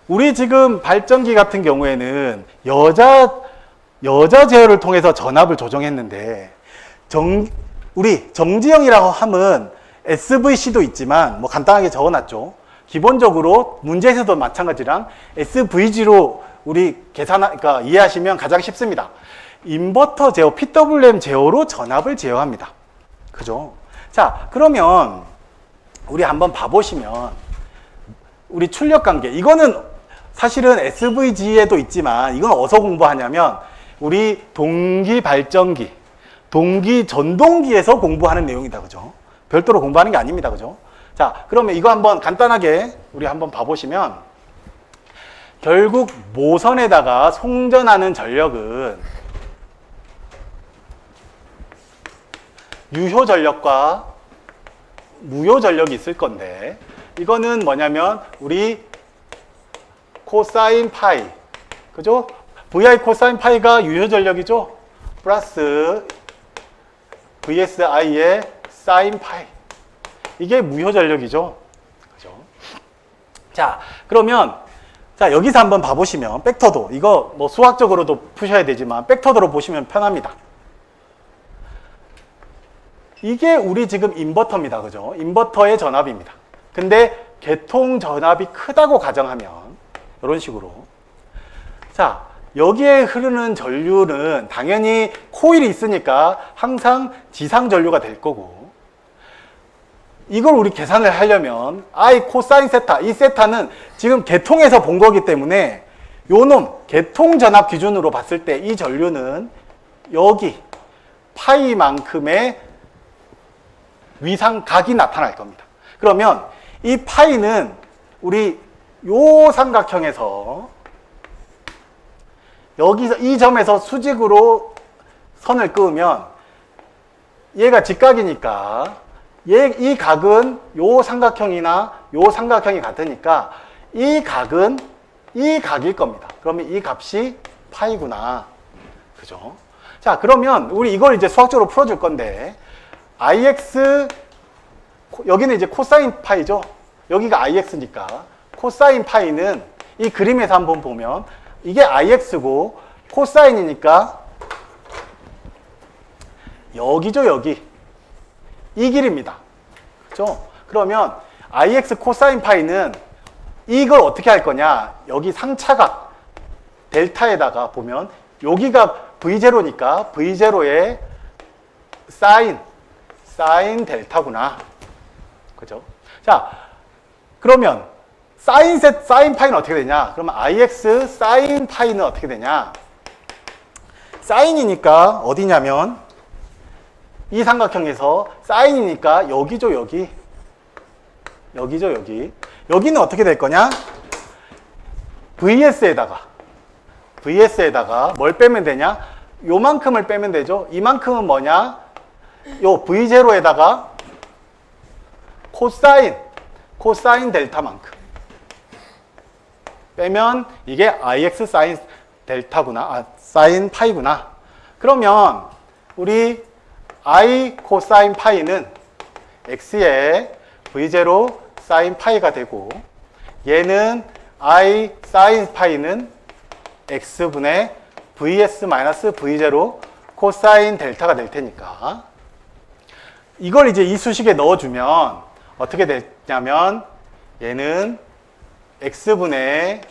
우리 지금 발전기 같은 경우에는 여자 제어를 통해서 전압을 조정했는데 우리 정지형이라고 하면 SVC도 있지만 뭐 간단하게 적어놨죠. 기본적으로 문제에서도 마찬가지랑 SVG로 우리 그러니까 이해하시면 가장 쉽습니다. 인버터 제어, PWM 제어로 전압을 제어합니다. 그죠? 자, 그러면 우리 한번 봐보시면 우리 출력 관계, 이거는 사실은 SVG에도 있지만 이건 어디서 공부하냐면 우리 동기 발전기, 동기 전동기에서 공부하는 내용이다. 그죠? 별도로 공부하는 게 아닙니다. 그죠? 자, 그러면 이거 한번 간단하게 우리 한번 봐보시면 결국 모선에다가 송전하는 전력은 유효 전력과 무효 전력이 있을 건데, 이거는 뭐냐면 우리 코사인 파이, 그죠? VI 코사인 파이가 유효 전력이죠? 플러스 VSI의 사인 파이, 이게 무효 전력이죠. 그죠? 자, 그러면 자, 여기서 한번 봐보시면 벡터도, 이거 뭐 수학적으로도 푸셔야 되지만 벡터도로 보시면 편합니다. 이게 우리 지금 인버터입니다. 그죠? 인버터의 전압입니다. 근데 계통 전압이 크다고 가정하면 이런 식으로, 자, 여기에 흐르는 전류는 당연히 코일이 있으니까 항상 지상 전류가 될 거고, 이걸 우리 계산을 하려면 I 코사인 세타, 이 세타는 지금 계통에서 본 거기 때문에 요놈 계통 전압 기준으로 봤을 때 이 전류는 여기 파이만큼의 위상각이 나타날 겁니다. 그러면 이 파이는 우리 요 삼각형에서 여기서 이 점에서 수직으로 선을 그으면 얘가 직각이니까 이 각은 요 삼각형이나 요 삼각형이 같으니까 이 각은 이 각일 겁니다. 그러면 이 값이 파이구나. 그죠? 자, 그러면 우리 이걸 이제 수학적으로 풀어줄 건데, IX, 여기는 이제 코사인 파이죠? 여기가 IX니까 코사인 파이는 이 그림에서 한번 보면 이게 IX고 코사인이니까 여기죠, 여기. 이 길입니다. 그렇죠? 그러면 IX 코사인 파이는 이걸 어떻게 할 거냐? 여기 상차각 델타에다가 보면 여기가 V0니까 V0의 사인 델타구나. 그죠? 자, 그러면 사인 파이는 어떻게 되냐? 그러면 IX 사인 파이는 어떻게 되냐? 사인이니까 어디냐면 이 삼각형에서 사인이니까 여기죠, 여기. 여기죠, 여기. 여기는 어떻게 될 거냐? VS에다가 뭘 빼면 되냐? 요만큼을 빼면 되죠. 이만큼은 뭐냐? 요 V0에다가 코사인 델타만큼 빼면 이게 IX 사인 델타구나. 사인 파이구나. 그러면 우리 I 코사인 파이는 x의 v0 사인 파이가 되고, 얘는 I 사인 파이는 x분의 vs 마이너스 v0 코사인 델타가 될 테니까, 이걸 이제 이 수식에 넣어주면 어떻게 되냐면, 얘는 x분의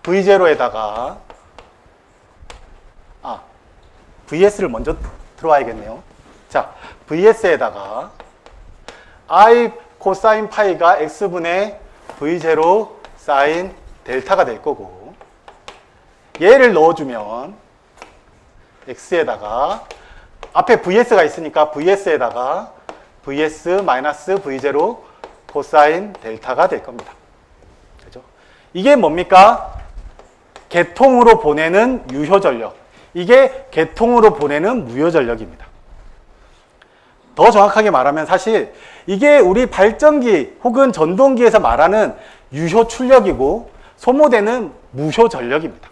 v0에다가 vs를 먼저 들어와야겠네요. 자, vs에다가 I 코사인 파이가 x분의 v0 사인 델타가 될 거고, 얘를 넣어주면 x에다가 앞에 vs가 있으니까 vs에다가 vs 마이너스 v0 코사인 델타가 될 겁니다. 그죠? 이게 뭡니까? 계통으로 보내는 유효 전력. 이게 계통으로 보내는 무효 전력입니다. 더 정확하게 말하면 사실 이게 우리 발전기 혹은 전동기에서 말하는 유효 출력이고 소모되는 무효 전력입니다.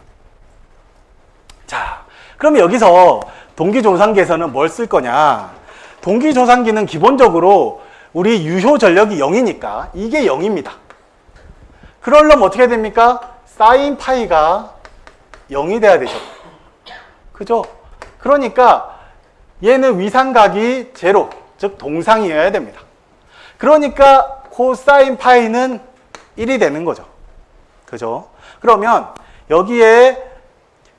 자, 그럼 여기서 동기조상기에서는 뭘 쓸 거냐? 동기조상기는 기본적으로 우리 유효 전력이 0이니까 이게 0입니다. 그러려면 어떻게 됩니까? 사인 파이가 0이 돼야 되죠. 그죠? 그러니까 얘는 위상각이 제로, 즉 동상이어야 됩니다. 그러니까 코사인 파이는 1이 되는 거죠. 그죠? 그러면 여기에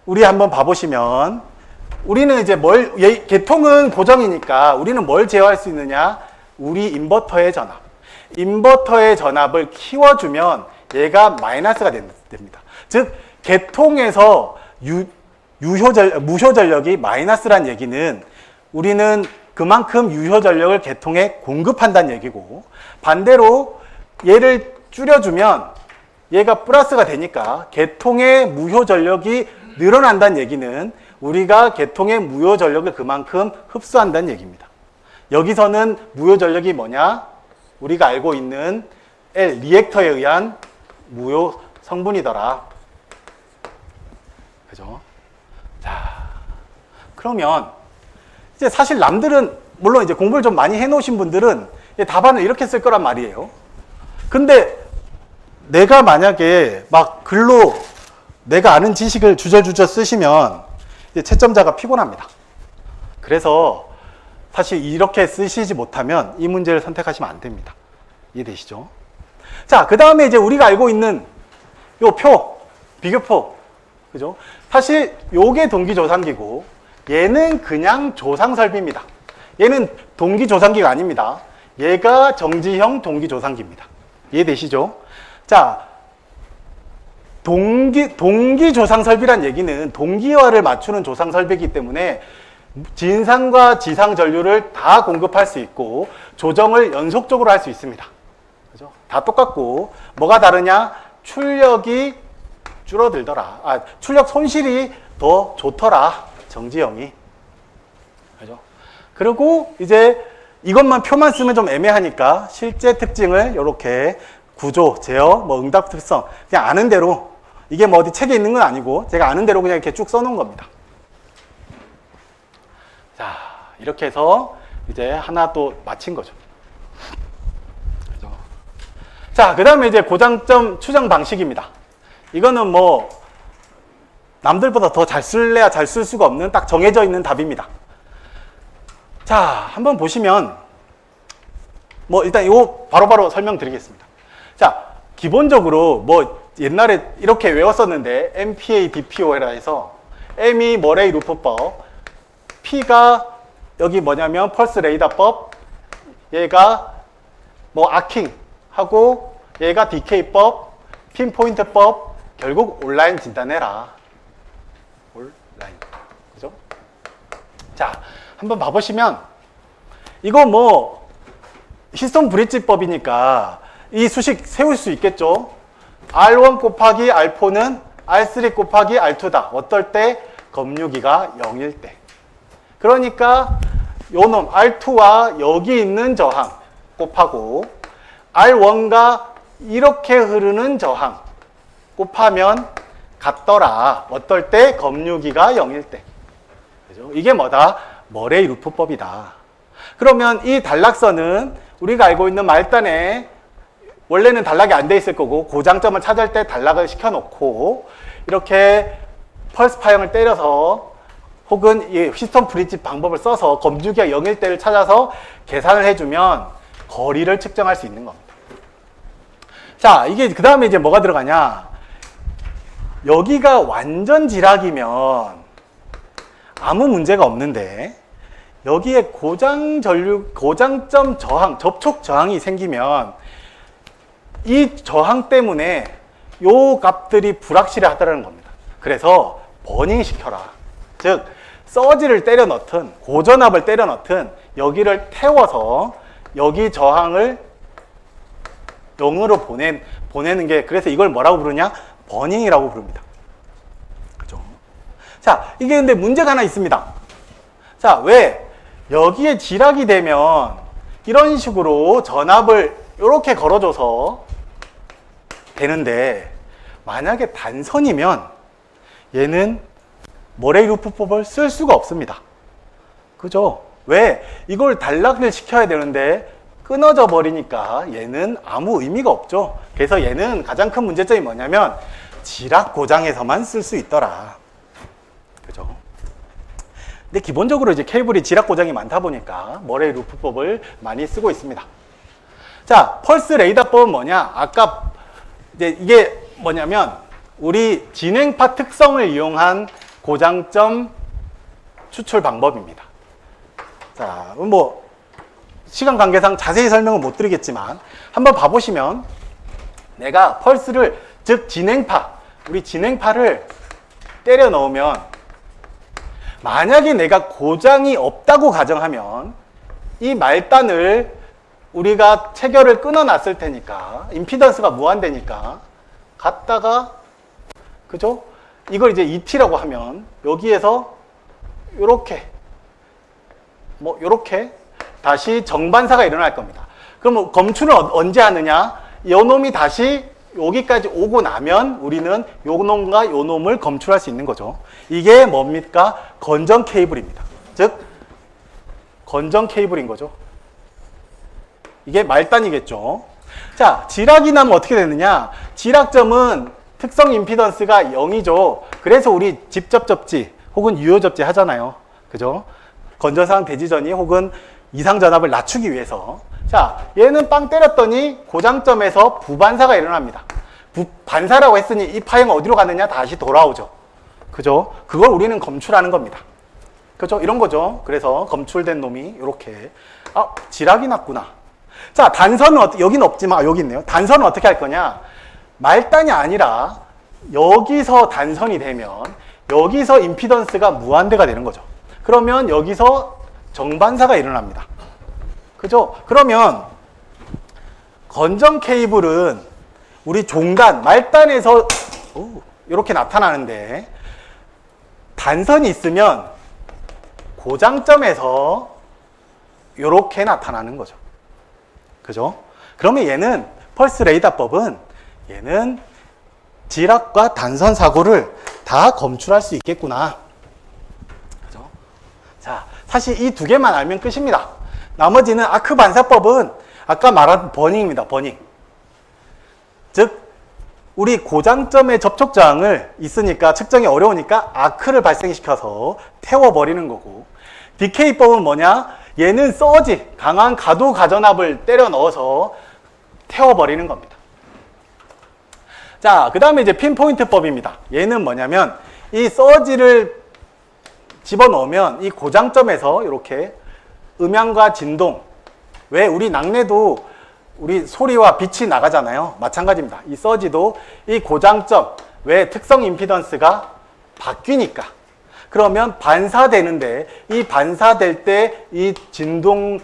우리 한번 봐보시면, 우리는 이제 계통은 고정이니까 우리는 뭘 제어할 수 있느냐? 우리 인버터의 전압. 인버터의 전압을 키워주면 얘가 마이너스가 됩니다. 즉, 계통에서 무효 전력이 마이너스란 얘기는 우리는 그만큼 유효 전력을 계통에 공급한다는 얘기고, 반대로 얘를 줄여주면 얘가 플러스가 되니까 계통의 무효 전력이 늘어난다는 얘기는 우리가 계통의 무효 전력을 그만큼 흡수한다는 얘기입니다. 여기서는 무효 전력이 뭐냐? 우리가 알고 있는 L, 리액터에 의한 무효 성분이더라. 그죠? 자, 그러면 이제 사실 남들은, 물론 이제 공부를 좀 많이 해놓으신 분들은 답안을 이렇게 쓸 거란 말이에요. 근데 내가 만약에 막 글로 내가 아는 지식을 주저주저 쓰시면 이제 채점자가 피곤합니다. 그래서 사실 이렇게 쓰시지 못하면 이 문제를 선택하시면 안 됩니다. 이해되시죠? 자, 그 다음에 이제 우리가 알고 있는 요 표, 비교표. 그죠? 사실 요게 동기조상기고 얘는 그냥 조상설비입니다. 얘는 동기조상기가 아닙니다. 얘가 정지형 동기조상기입니다. 이해되시죠? 자, 동기조상설비란 얘기는 동기화를 맞추는 조상설비이기 때문에 진상과 지상 전류를 다 공급할 수 있고 조정을 연속적으로 할 수 있습니다. 그죠? 다 똑같고 뭐가 다르냐? 출력이 줄어들더라. 출력 손실이 더 좋더라. 정지형이. 그죠? 그리고 이제 이것만 표만 쓰면 좀 애매하니까 실제 특징을 이렇게 구조, 제어, 뭐 응답 특성 그냥 아는 대로, 이게 뭐 어디 책에 있는 건 아니고 제가 아는 대로 그냥 이렇게 쭉 써놓은 겁니다. 자, 이렇게 해서 이제 하나 또 마친 거죠. 그죠? 자, 그 다음에 이제 고장점 추정 방식입니다. 이거는 뭐 남들보다 더 잘 쓸래야 잘 쓸 수가 없는 딱 정해져 있는 답입니다. 자, 한번 보시면 뭐 일단 이거 바로바로 설명드리겠습니다. 자, 기본적으로 뭐 옛날에 이렇게 외웠었는데 MPA, DPO라 해서 M이 머레이 루프법, P가 여기 뭐냐면 펄스 레이더법, 얘가 뭐 아킹 하고 얘가 DK법, 핀포인트법, 결국 온라인 진단해라. 온라인. 그죠? 자, 한번 봐보시면 이거 뭐 히스톤 브릿지법이니까 이 수식 세울 수 있겠죠? R1 곱하기 R4는 R3 곱하기 R2다. 어떨 때? 검유기가 0일 때. 그러니까 요놈 R2와 여기 있는 저항 곱하고 R1가 이렇게 흐르는 저항 곱하면 같더라. 어떨 때? 검유기가 0일 때. 그죠? 이게 뭐다? 머레이 루프법이다. 그러면 이 단락선은 우리가 알고 있는 말단에 원래는 단락이 안 돼 있을 거고 고장점을 찾을 때 단락을 시켜놓고 이렇게 펄스 파형을 때려서 혹은 이 휘스턴 브릿지 방법을 써서 검주기가 0일 때를 찾아서 계산을 해주면 거리를 측정할 수 있는 겁니다. 자, 이게 그 다음에 이제 뭐가 들어가냐? 여기가 완전 지락이면 아무 문제가 없는데 여기에 고장점 저항, 접촉 저항이 생기면 이 저항 때문에 요 값들이 불확실해 하다는 겁니다. 그래서 버닝 시켜라. 즉 서지를 때려 넣든 고전압을 때려 넣든 여기를 태워서 여기 저항을 0으로 보내는 게, 그래서 이걸 뭐라고 부르냐? 버닝이라고 부릅니다. 그죠? 자, 이게 근데 문제가 하나 있습니다. 자, 왜? 여기에 지락이 되면 이런 식으로 전압을 이렇게 걸어줘서 되는데, 만약에 단선이면 얘는 머레이 루프법을 쓸 수가 없습니다. 그죠? 왜? 이걸 단락을 시켜야 되는데 끊어져 버리니까 얘는 아무 의미가 없죠. 그래서 얘는 가장 큰 문제점이 뭐냐면 지락 고장에서만 쓸 수 있더라. 그죠? 근데 기본적으로 이제 케이블이 지락 고장이 많다 보니까 머레이 루프법을 많이 쓰고 있습니다. 자, 펄스 레이더법은 뭐냐? 아까 이제 이게 뭐냐면 우리 진행파 특성을 이용한 고장점 추출 방법입니다. 자, 뭐 시간 관계상 자세히 설명은 못 드리겠지만 한번 봐보시면 내가 펄스를, 즉 진행파, 우리 진행파를 때려 넣으면 만약에 내가 고장이 없다고 가정하면 이 말단을 우리가 체결을 끊어놨을 테니까 임피던스가 무한대니까 갔다가, 그죠? 이걸 이제 ET라고 하면 여기에서 요렇게 요렇게 다시 정반사가 일어날 겁니다. 그럼 검출은 언제 하느냐? 요 놈이 다시 여기까지 오고 나면 우리는 요 놈과 요 놈을 검출할 수 있는 거죠. 이게 뭡니까? 건전 케이블입니다. 즉 건전 케이블인 거죠. 이게 말단이겠죠. 자, 지락이 나면 어떻게 되느냐? 지락점은 특성 임피던스가 0이죠. 그래서 우리 집접접지 혹은 유효접지 하잖아요. 그죠? 건전상 대지전이 혹은 이상전압을 낮추기 위해서. 자, 얘는 빵 때렸더니 고장점에서 부반사가 일어납니다. 반사라고 했으니 이 파형은 어디로 가느냐? 다시 돌아오죠. 그죠? 그걸 우리는 검출하는 겁니다. 그죠? 이런 거죠. 그래서 검출된 놈이 이렇게, 아, 지락이 났구나. 자, 단선은 여기는 없지만, 여기 있네요. 단선은 어떻게 할 거냐? 말단이 아니라 여기서 단선이 되면 여기서 임피던스가 무한대가 되는 거죠. 그러면 여기서 정반사가 일어납니다. 그죠? 그러면 건전 케이블은 우리 종단, 말단에서 이렇게 나타나는데 단선이 있으면 고장점에서 이렇게 나타나는 거죠. 그죠? 그러면 얘는 펄스 레이더법은 얘는 지락과 단선 사고를 다 검출할 수 있겠구나. 그죠? 자, 사실 이 두 개만 알면 끝입니다. 나머지는 아크 반사법은 아까 말한 버닝입니다. 버닝. 즉 우리 고장점의 접촉 저항을 있으니까 측정이 어려우니까 아크를 발생시켜서 태워버리는 거고, 디케이법은 뭐냐? 얘는 서지, 강한 가도 가전압을 때려 넣어서 태워버리는 겁니다. 자, 그 다음에 이제 핀포인트법입니다. 얘는 뭐냐면 이 서지를 집어넣으면 이 고장점에서 이렇게 음향과 진동, 왜 우리 낙뢰도 우리 소리와 빛이 나가잖아요. 마찬가지입니다. 이 서지도 이 고장점, 왜 특성 임피던스가 바뀌니까. 그러면 반사되는데 이 반사될 때 이 진동이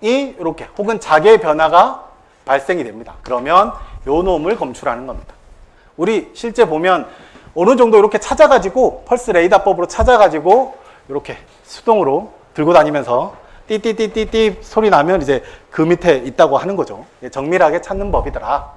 이렇게 혹은 자개 변화가 발생이 됩니다. 그러면 요 놈을 검출하는 겁니다. 우리 실제 보면 어느 정도 이렇게 찾아가지고 펄스 레이더법으로 찾아가지고 이렇게 수동으로 들고 다니면서 띠띠띠띠띠 소리 나면 이제 그 밑에 있다고 하는 거죠. 정밀하게 찾는 법이더라.